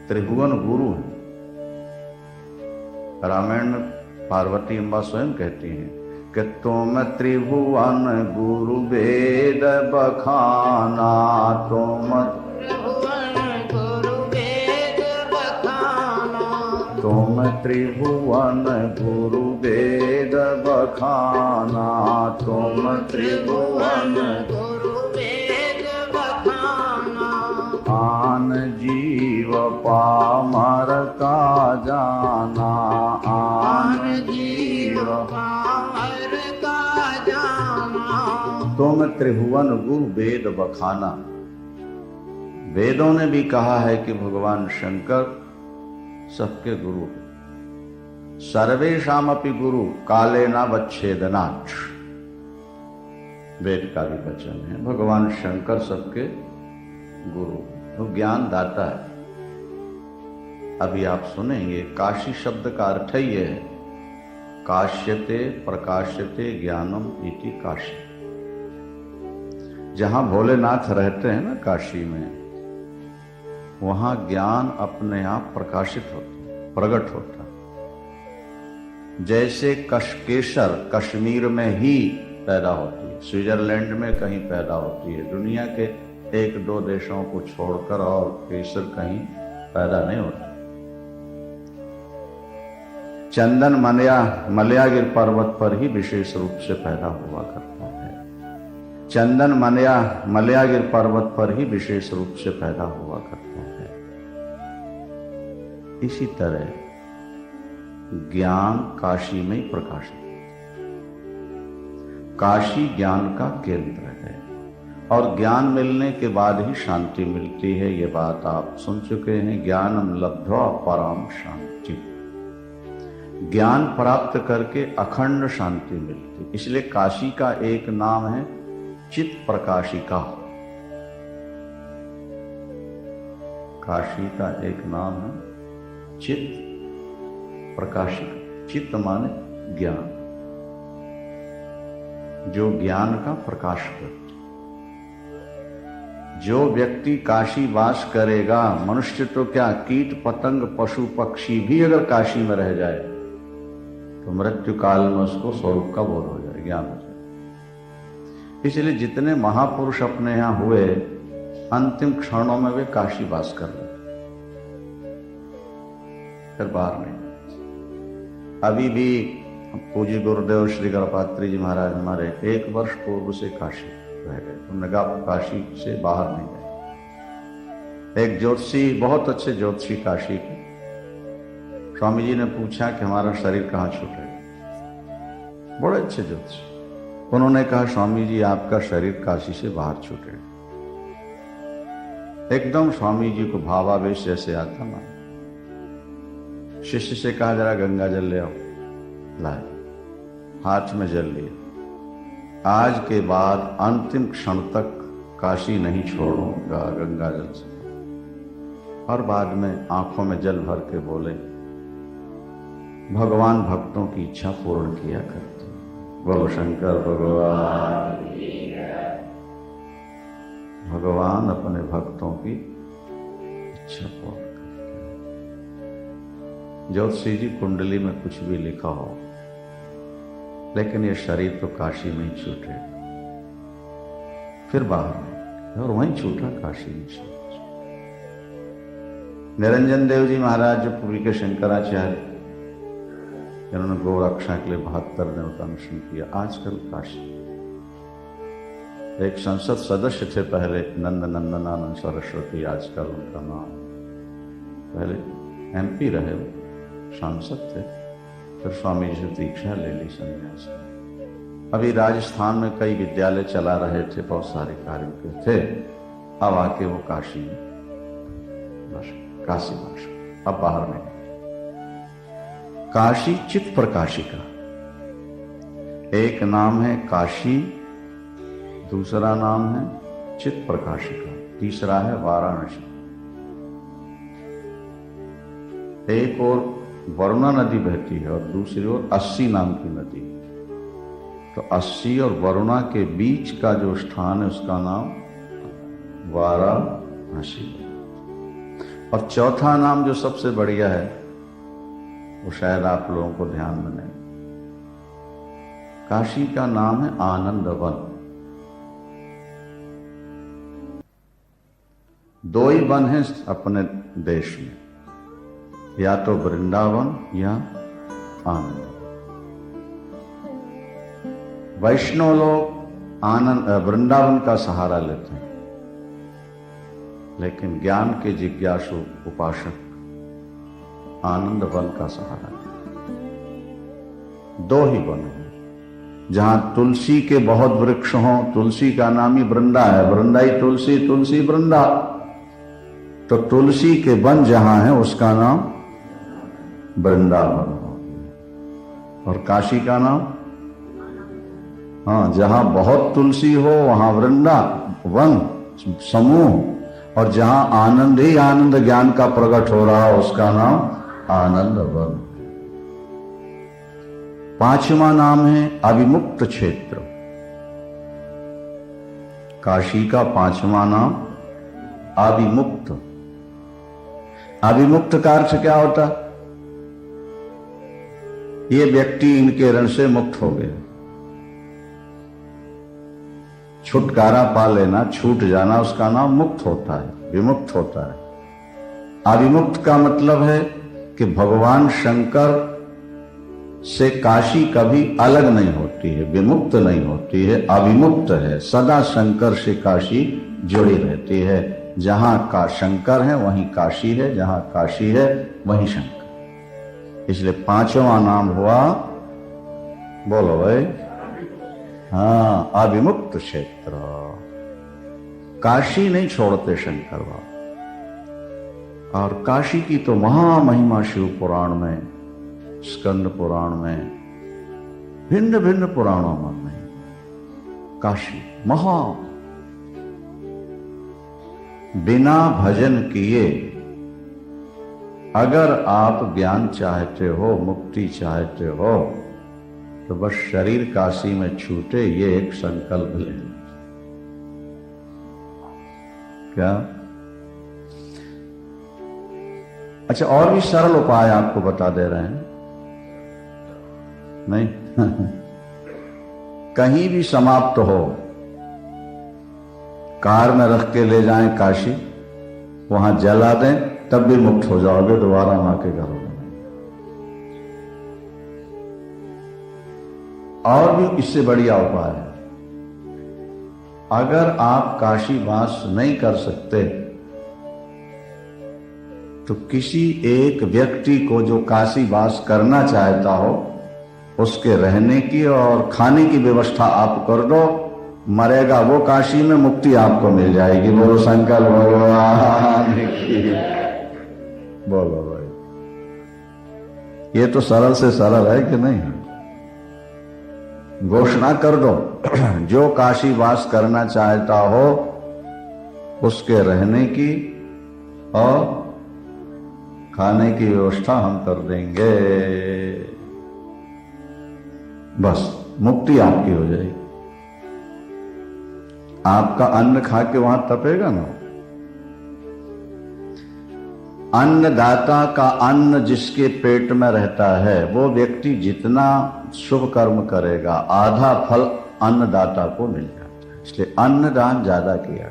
त्रिभुवन गुरु हैं। रामायण में पार्वती अम्बा स्वयं कहती हैं कि तुम त्रिभुवन गुरु वेद बखाना, तुम तुम त्रिभुवन गुरु वेद बखाना, तुम त्रिभुवन गुरु वेद बखाना। आन जीव पामर का जाना, आन जीव पामर का जाना। तुम त्रिभुवन गुरु वेद बखाना। वेदों ने भी कहा है कि भगवान शंकर सबके गुरु, सर्वेशामपि गुरु काले न वच्छेदनाच्छ, वेद का भी वचन है। भगवान शंकर सबके गुरु, वो ज्ञान दाता है। अभी आप सुनेंगे, काशी शब्द का अर्थ ही है काश्यते प्रकाश्यते ज्ञानम इति काशी। जहां भोलेनाथ रहते हैं ना काशी में, वहां ज्ञान अपने आप प्रकाशित होता, प्रकट होता। जैसे केसर कश्मीर में ही पैदा होती है, स्विट्जरलैंड में कहीं पैदा होती है, दुनिया के 1-2 देशों को छोड़कर और केसर कहीं पैदा नहीं होता। चंदन मलयागिर पर्वत पर ही विशेष रूप से पैदा हुआ करता है। चंदन मलयागिर पर्वत पर ही विशेष रूप से पैदा हुआ करता है। इसी तरह ज्ञान काशी में ही प्रकाशित। काशी ज्ञान का केंद्र है और ज्ञान मिलने के बाद ही शांति मिलती है। ये बात आप सुन चुके हैं। ज्ञानम लब्ध्वा पराम शांति, ज्ञान प्राप्त करके अखंड शांति मिलती। इसलिए काशी का एक नाम है चित प्रकाशिका। काशी का एक नाम है चित प्रकाशिका। चित्त माने ज्ञान, जो ज्ञान का प्रकाश करते। जो व्यक्ति काशी वास करेगा, मनुष्य तो क्या, कीट पतंग पशु पक्षी भी अगर काशी में रह जाए तो मृत्यु काल में उसको स्वरूप का बोध हो जाए, ज्ञान हो जाए। इसलिए जितने महापुरुष अपने यहां हुए, अंतिम क्षणों में वे काशी वास कर रहे, फिर बाहर नहीं। अभी भी पूज्य गुरुदेव श्री गणपात्री जी महाराज हमारे 1 वर्ष पूर्व से काशी रह गए, उन्होंने कहा काशी से बाहर नहीं गए। एक ज्योतिषी, बहुत अच्छे ज्योतिषी काशी के, स्वामी जी ने पूछा कि हमारा शरीर कहाँ छूटेगा। बड़े अच्छे ज्योतिषी, उन्होंने कहा स्वामी जी आपका शरीर काशी से बाहर छूटेगा। एकदम स्वामी जी को भावावेश जैसे आता ना। शिष्य से कहा जरा गंगा जल ले आओ, लाए, हाथ में जल लिया। आज के बाद अंतिम क्षण तक काशी नहीं छोड़ूंगा गंगा जल से। और बाद में आंखों में जल भर के बोले, भगवान भक्तों की इच्छा पूर्ण किया करते। बोलो शंकर भगवान। भगवान अपने भक्तों की इच्छा पूर्ण करते। ज्योतिषी जी कुंडली में कुछ भी लिखा हो, लेकिन ये शरीर तो काशी में ही छूटे, फिर बाहर, और वहीं छूटा काशी में छूटा। निरंजन देव जी महाराज जो पूरी के शंकराचार्य, जिन्होंने गौ रक्षा के लिए 72 दिनों का अनशन किया, आजकल काशी। एक संसद सदस्य थे पहले, नंद नंदनानंद सरस्वती, आजकल उनका नाम, पहले MP रहे, सांसद थे, फिर स्वामी जी से दीक्षा ले ली संन्यास। अभी राजस्थान में कई विद्यालय चला रहे थे, बहुत सारे कार्यों के थे। अब आके वो काशी में बस, काशी बस, अब बाहर नहीं। काशी चित प्रकाशिका, एक नाम है काशी, दूसरा नाम है चित प्रकाशिका, तीसरा है वाराणसी। एक और वरुणा नदी बहती है और दूसरी ओर अस्सी नाम की नदी। तो अस्सी और वरुणा के बीच का जो स्थान है उसका नाम वाराणसी। और चौथा नाम जो सबसे बढ़िया है, वो शायद आप लोगों को ध्यान में नहीं, काशी का नाम है आनंद वन। दो ही वन हैं अपने देश में, या तो वृंदावन या आनंद। वैष्णव लोग आनंद वृंदावन का सहारा लेते हैं, लेकिन ज्ञान के जिज्ञासु उपासक आनंद वन का सहारा लेते हैं। दो ही वन हैं जहां तुलसी के बहुत वृक्ष हों। तुलसी का नाम ही वृंदा है, वृंदा ही तुलसी, तुलसी वृंदा। तो तुलसी के वन जहां है उसका नाम वृंदावन। और काशी का नाम, हाँ, जहां बहुत तुलसी हो वहां वृंदावन समूह, और जहां आनंद ही आनंद ज्ञान का प्रकट हो रहा है उसका नाम आनंद वन। पांचवा नाम है अविमुक्त क्षेत्र। काशी का पांचवा नाम अविमुक्त। अविमुक्त का अर्थ क्या होता? ये व्यक्ति इनके ऋण से मुक्त हो गया, छुटकारा पा लेना, छूट जाना, उसका नाम मुक्त होता है, विमुक्त होता है। अविमुक्त का मतलब है कि भगवान शंकर से काशी कभी अलग नहीं होती है, विमुक्त नहीं होती है, अविमुक्त है। सदा शंकर से काशी जुड़ी रहती है। जहां का शंकर है वहीं काशी है, जहां काशी है वहीं शंकर। इसलिए पांचवा नाम हुआ, बोलो भाई, हाँ, अविमुक्त क्षेत्र। काशी नहीं छोड़ते शंकर बाबा। और काशी की तो महामहिमा शिव पुराण में, स्कंद पुराण में, भिन्न भिन्न पुराणों में काशी महा। बिना भजन किए अगर आप ज्ञान चाहते हो, मुक्ति चाहते हो, तो बस शरीर काशी में छूटे, ये एक संकल्प ले। क्या? अच्छा, और भी सरल उपाय आपको बता दे रहे हैं। नहीं कहीं भी समाप्त हो, कार में रख के ले जाएं काशी, वहां जला दें, तब भी मुक्त हो जाओगे, दोबारा मां के घर में। और भी इससे बढ़िया उपाय है। अगर आप काशी वास नहीं कर सकते तो किसी एक व्यक्ति को जो काशी वास करना चाहता हो उसके रहने की और खाने की व्यवस्था आप कर दो। मरेगा वो काशी में, मुक्ति आपको मिल जाएगी। बोलो शंकर भगवान की। बोलो भाई, ये तो सरल से सरल है कि नहीं? घोषणा कर दो, जो काशी वास करना चाहता हो उसके रहने की और खाने की व्यवस्था हम कर देंगे। बस मुक्ति आपकी हो जाएगी। आपका अन्न खा के वहां तपेगा ना। अन्नदाता का अन्न जिसके पेट में रहता है, वो व्यक्ति जितना शुभ कर्म करेगा, आधा फल अन्नदाता को मिल जाता है। इसलिए अन्नदान ज्यादा किया।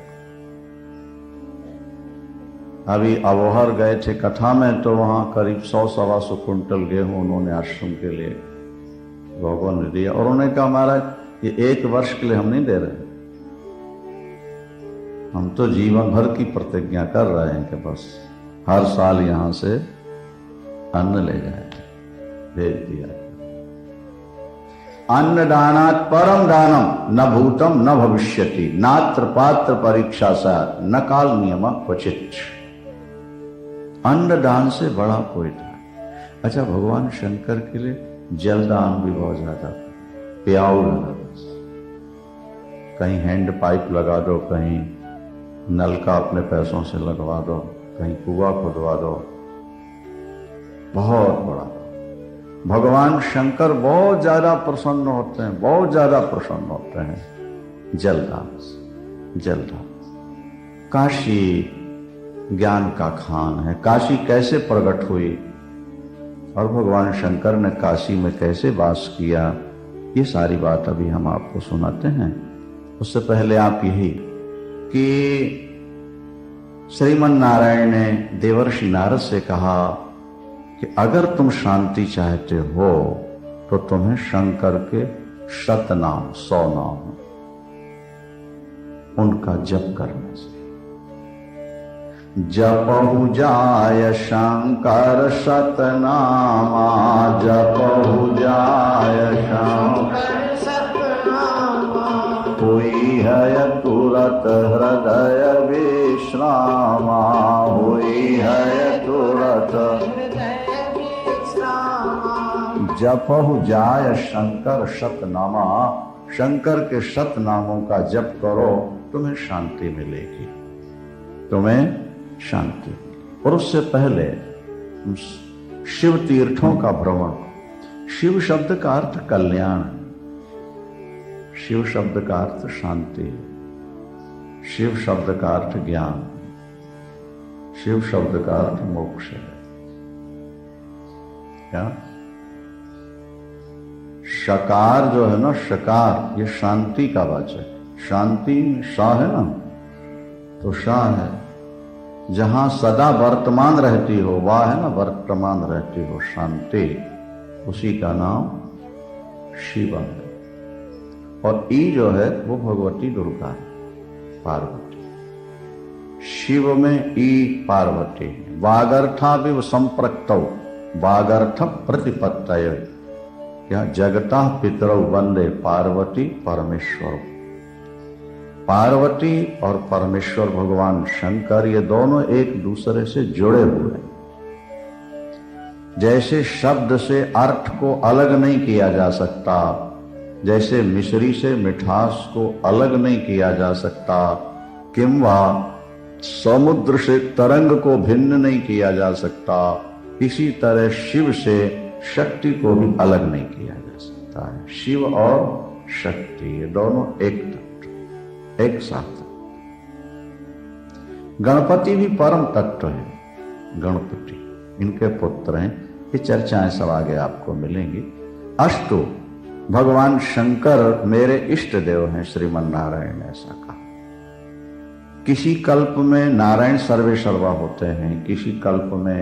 अभी अबोहर गए थे कथा में, तो वहां करीब 100-125 कुंटल गेहूं उन्होंने आश्रम के लिए लोगों ने दिया। और उन्होंने कहा, महाराज ये 1 वर्ष के लिए हम नहीं दे रहे, हम तो जीवन भर की प्रतिज्ञा कर रहे हैं कि बस हर साल यहां से अन्न ले जाए। भेज दिया। अन्नदानात् परम दानम न भूतम न भविष्यति नात्र पात्र परीक्षा सा न काल नियम क्वचित। अन्नदान से बड़ा कोई था। अच्छा, भगवान शंकर के लिए जलदान भी बहुत ज्यादा, प्याऊ लगा, कहीं हैंड पाइप लगा दो, कहीं नलका अपने पैसों से लगवा दो, कहीं कुआं खुदवा दो, बहुत बड़ा। भगवान शंकर बहुत ज्यादा प्रसन्न होते हैं, बहुत ज्यादा प्रसन्न होते हैं जलदान से। जलदान, काशी ज्ञान का खान है। काशी कैसे प्रकट हुई और भगवान शंकर ने काशी में कैसे वास किया, ये सारी बात अभी हम आपको सुनाते हैं। उससे पहले आप यही कि श्रीमन नारायण ने देवर्षि नारद से कहा कि अगर तुम शांति चाहते हो तो तुम्हें शंकर के 100 नाम 100 नाम उनका जप करना चाहिए। जपहु जाय शंकर 100 नामा, जपहु जाय शंकर सतनामा, हुई है तुरत हृदय विश्रामा, हुई है तुरत हृदय विश्रामा। जपहु जाय शंकर 100 नामा, शंकर के 100 नामों का जप करो, तुम्हें शांति मिलेगी, तुम्हें शांति। और उससे पहले शिव तीर्थों का भ्रमण। शिव शब्द का अर्थ कल्याण, शिव शब्द का अर्थ शांति, शिव शब्द का अर्थ ज्ञान, शिव शब्द का अर्थ मोक्ष है। क्या शकार जो है ना, शकार, ये शांति का वाचक। शांति में शाह है ना, तो शाह है जहां सदा वर्तमान रहती हो, वह है ना वर्तमान रहती हो शांति, उसी का नाम शिवा है। और ई जो है वो भगवती दुर्गा है, पार्वती। शिव में ई पार्वती, वागर्था विव संप्रक्तौ, वागर्थ प्रतिपत्तये, या जगता पितरौ वंदे पार्वती परमेश्वर। पार्वती और परमेश्वर भगवान शंकर, ये दोनों एक दूसरे से जुड़े हुए हैं। जैसे शब्द से अर्थ को अलग नहीं किया जा सकता, जैसे मिश्री से मिठास को अलग नहीं किया जा सकता, किंवा समुद्र से तरंग को भिन्न नहीं किया जा सकता, इसी तरह शिव से शक्ति को भी अलग नहीं किया जा सकता है। शिव और शक्ति ये दोनों एक तत्व, एक साथ। गणपति भी परम तत्व है। गणपति इनके पुत्र हैं। ये चर्चाएं सब आगे आपको मिलेंगी। अष्टो, भगवान शंकर मेरे इष्ट देव हैं, श्रीमन नारायण ने ऐसा कहा। किसी कल्प में नारायण सर्वे सर्वा होते हैं, किसी कल्प में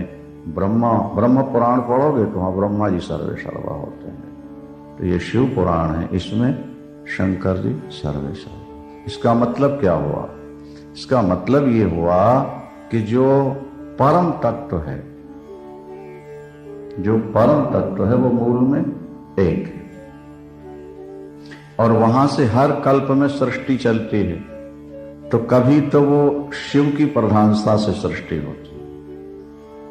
ब्रह्म पुराण पढ़ोगे तो वहां ब्रह्मा जी सर्वे सर्वा होते हैं। तो ये शिव पुराण है, इसमें शंकर जी सर्वे सर्वा। इसका मतलब क्या हुआ? इसका मतलब ये हुआ कि जो परम तत्व है, जो परम तत्व है वो मूल में एक है, और वहां से हर कल्प में सृष्टि चलती है। तो कभी तो वो शिव की प्रधानता से सृष्टि होती है,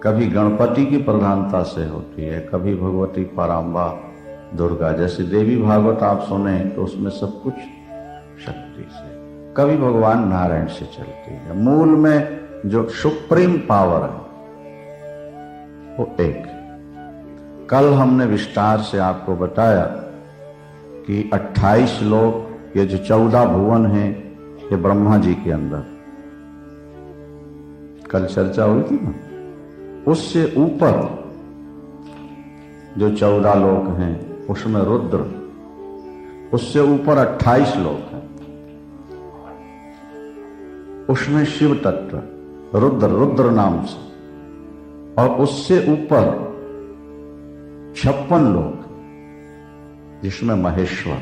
कभी गणपति की प्रधानता से होती है, कभी भगवती पराम्बा दुर्गा, जैसे देवी भागवत आप सुने तो उसमें सब कुछ शक्ति से, कभी भगवान नारायण से चलती है। मूल में जो सुप्रीम पावर है वो एक। कल हमने विस्तार से आपको बताया कि 28 लोक, ये जो 14 भुवन हैं, ये ब्रह्मा जी के अंदर कल चर्चा हुई थी ना। उससे ऊपर जो 14 लोक हैं उसमें रुद्र, उससे ऊपर 28 लोक हैं, उसमें शिव तत्व रुद्र नाम से, और उससे ऊपर 56 लोक जिसमें महेश्वर,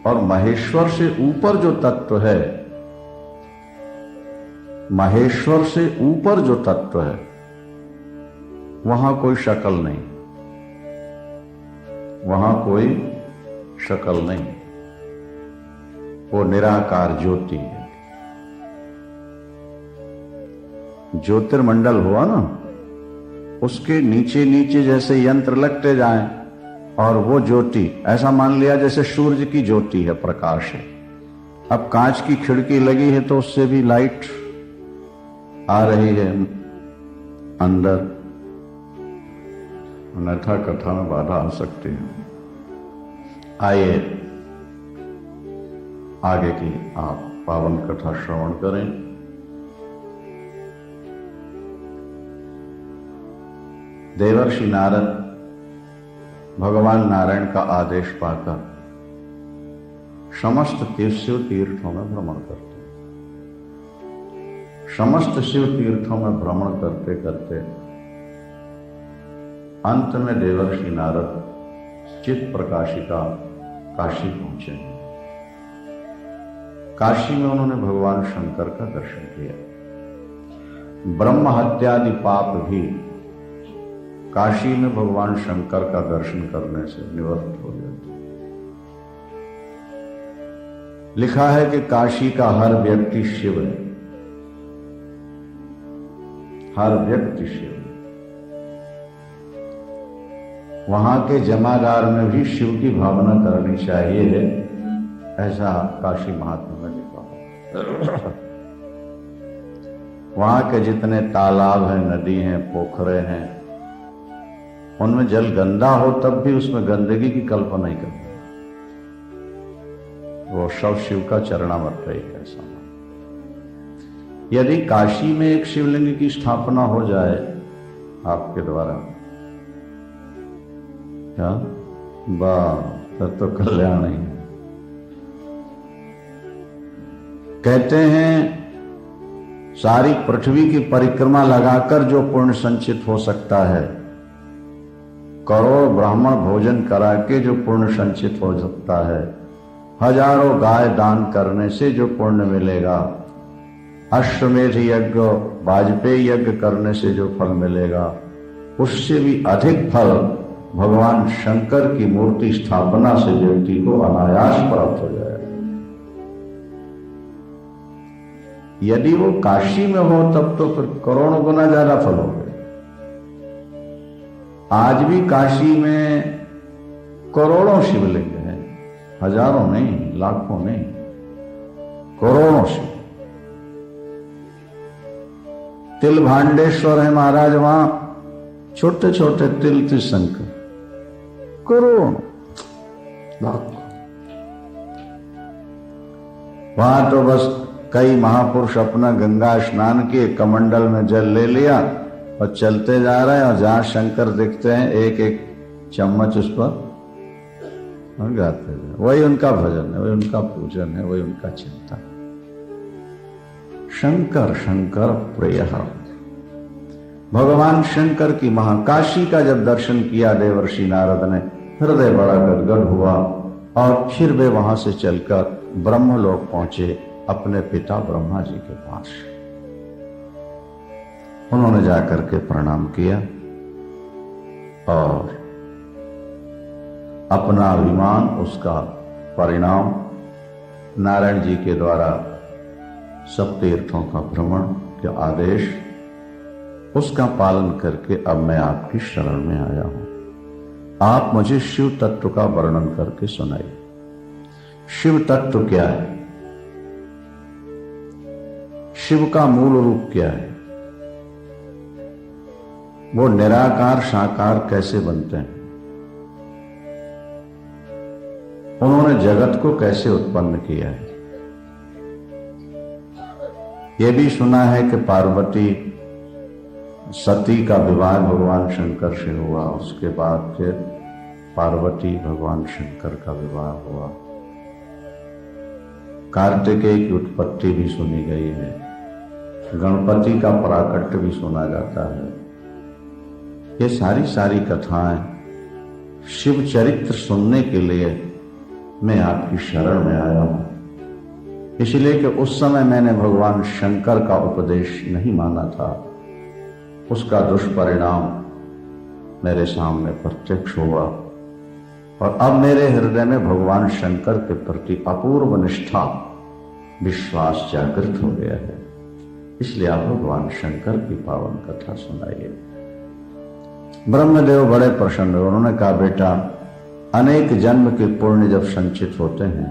और महेश्वर से ऊपर जो तत्व है, महेश्वर से ऊपर जो तत्व है वहां कोई शक्ल नहीं, वहां कोई शक्ल नहीं, वो निराकार ज्योति है। ज्योतिर्मंडल हुआ ना, उसके नीचे नीचे जैसे यंत्र लगते जाएं, और वो ज्योति ऐसा मान लिया जैसे सूर्य की ज्योति है, प्रकाश है। अब कांच की खिड़की लगी है तो उससे भी लाइट आ रही है अंदर, अन्यथा कथा में बाधा आ सकती है। आइए आगे की आप पावन कथा श्रवण करें। देवर्षि नारद भगवान नारायण का आदेश पाकर समस्त शिव तीर्थों में भ्रमण करते। समस्त शिव तीर्थों में भ्रमण करते करते अंत में देवर्षि नारद चित प्रकाशिका काशी पहुंचे। काशी में उन्होंने भगवान शंकर का दर्शन किया। ब्रह्म हत्यादि पाप भी काशी में भगवान शंकर का दर्शन करने से निवृत्त हो जाते। लिखा है कि काशी का हर व्यक्ति शिव है, हर व्यक्ति शिव। वहां के जमादार में भी शिव की भावना करनी चाहिए, ऐसा काशी महात्मा में लिखा है। वहां के जितने तालाब हैं, नदी हैं, पोखरे हैं, उनमें जल गंदा हो तब भी उसमें गंदगी की कल्पना ही करते, वो सब शिव का चरणामृत है। ऐसा यदि काशी में एक शिवलिंग की स्थापना हो जाए आपके द्वारा, क्या तब तो कल्याण ही है। कहते हैं सारी पृथ्वी की परिक्रमा लगाकर जो पुण्य संचित हो सकता है, करोड़ ब्राह्मण भोजन करा के जो पुण्य संचित हो सकता है, हजारों गाय दान करने से जो पुण्य मिलेगा, अश्वमेध यज्ञ, वाजपेयी यज्ञ करने से जो फल मिलेगा, उससे भी अधिक फल भगवान शंकर की मूर्ति स्थापना से व्यक्ति को अनायास प्राप्त हो जाएगा। यदि वो काशी में हो तब तो फिर करोड़ों गुना ज्यादा फल हो गए। आज भी काशी में करोड़ों शिवलिंग हैं, हजारों नहीं, लाखों नहीं, करोड़ों शिव। तिल भांडेश्वर है महाराज, वहां छोटे छोटे तिल शंकर, करोड़ों, लाखों। वहां तो बस कई महापुरुष अपना गंगा स्नान किए, कमंडल में जल ले लिया और चलते जा रहे हैं, और जहां शंकर दिखते हैं एक एक चम्मच उस पर गाते हैं। वही उनका भजन है, वही उनका पूजन है, वही उनका चिंतन। शंकर शंकर प्रिय। भगवान शंकर की महाकाशी का जब दर्शन किया देवर्षि नारद ने, हृदय बड़ा गदगद हुआ और फिर वे वहां से चलकर ब्रह्मलोक पहुंचे, अपने पिता ब्रह्मा जी के पास। उन्होंने जाकर के प्रणाम किया और अपना अभिमान, उसका परिणाम नारायण जी के द्वारा सब तीर्थों का भ्रमण के आदेश, उसका पालन करके अब मैं आपकी शरण में आया हूं। आप मुझे शिव तत्व का वर्णन करके सुनाइए। शिव तत्व क्या है? शिव का मूल रूप क्या है? वो निराकार साकार कैसे बनते हैं? उन्होंने जगत को कैसे उत्पन्न किया है? यह भी सुना है कि पार्वती सती का विवाह भगवान शंकर से हुआ, उसके बाद फिर पार्वती भगवान शंकर का विवाह हुआ। कार्तिकेय की उत्पत्ति भी सुनी गई है, गणपति का प्राकट्य भी सुना जाता है। ये सारी कथाएं शिव चरित्र सुनने के लिए मैं आपकी शरण में आया हूं, इसलिए कि उस समय मैंने भगवान शंकर का उपदेश नहीं माना था। उसका दुष्परिणाम मेरे सामने प्रत्यक्ष हुआ और अब मेरे हृदय में भगवान शंकर के प्रति अपूर्व निष्ठा, विश्वास जागृत हो गया है। इसलिए आप भगवान शंकर की पावन कथा सुनाइए। ब्रह्मदेव बड़े प्रसन्न हुए। उन्होंने कहा, बेटा, अनेक जन्म के पुण्य जब संचित होते हैं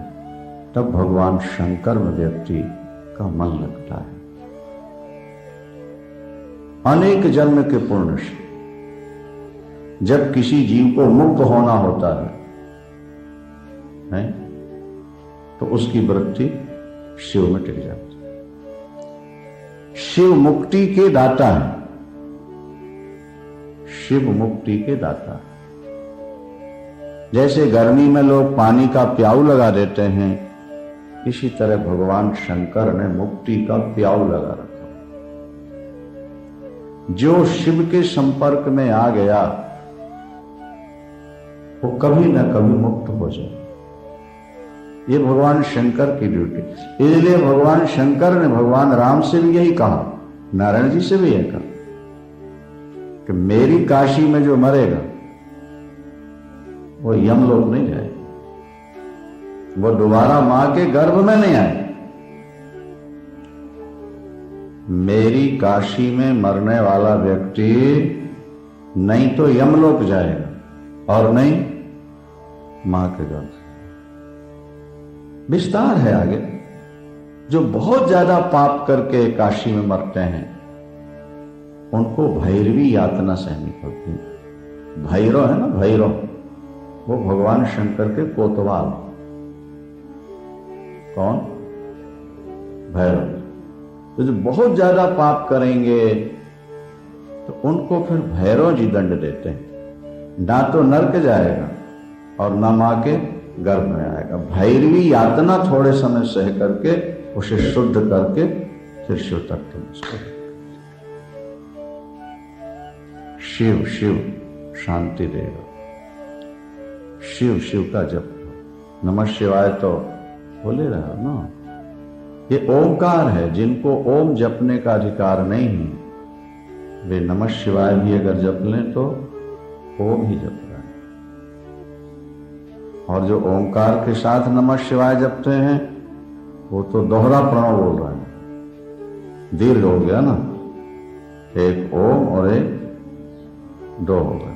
तब भगवान शंकर में व्यक्ति का मन लगता है। अनेक जन्म के पुण्य से जब किसी जीव को मुक्त होना होता है तो उसकी वृत्ति शिव में टिक जाती है। शिव मुक्ति के दाता है, शिव मुक्ति के दाता है। जैसे गर्मी में लोग पानी का प्याऊ लगा देते हैं, इसी तरह भगवान शंकर ने मुक्ति का प्याऊ लगा रखा। जो शिव के संपर्क में आ गया वो कभी न कभी मुक्त हो जाए। ये भगवान शंकर की ड्यूटी। इसलिए भगवान शंकर ने भगवान राम से भी यही कहा, नारायण जी से भी यही कहा कि मेरी काशी में जो मरेगा वो यमलोक नहीं जाए, वो दोबारा मां के गर्भ में नहीं आए। मेरी काशी में मरने वाला व्यक्ति नहीं तो यमलोक जाएगा और नहीं मां के गर्भ। विस्तार है आगे। जो बहुत ज्यादा पाप करके काशी में मरते हैं उनको भैरवी यातना सहनी पड़ती है। भैरव है ना, भैरव, वो भगवान शंकर के कोतवाल। कौन? भैरव। तो जो बहुत ज्यादा पाप करेंगे तो उनको फिर भैरव जी दंड देते हैं। ना तो नरक जाएगा और ना मां के गर्भ में आएगा। भैरवी यातना थोड़े समय सह करके उसे शुद्ध करके फिर शिव तक पहुंचते। शिव शिव शांति देगा। शिव शिव का जप। नमः शिवाय तो बोले रहा ना। ये ओंकार है। जिनको ओम जपने का अधिकार नहीं है वे नमः शिवाय भी अगर जप लें तो ओम ही जप रहे हैं। और जो ओंकार के साथ नमः शिवाय जपते हैं वो तो दोहरा प्रणव बोल रहे हैं। दीर्घ हो गया ना, एक ओम और एक दो हो गया।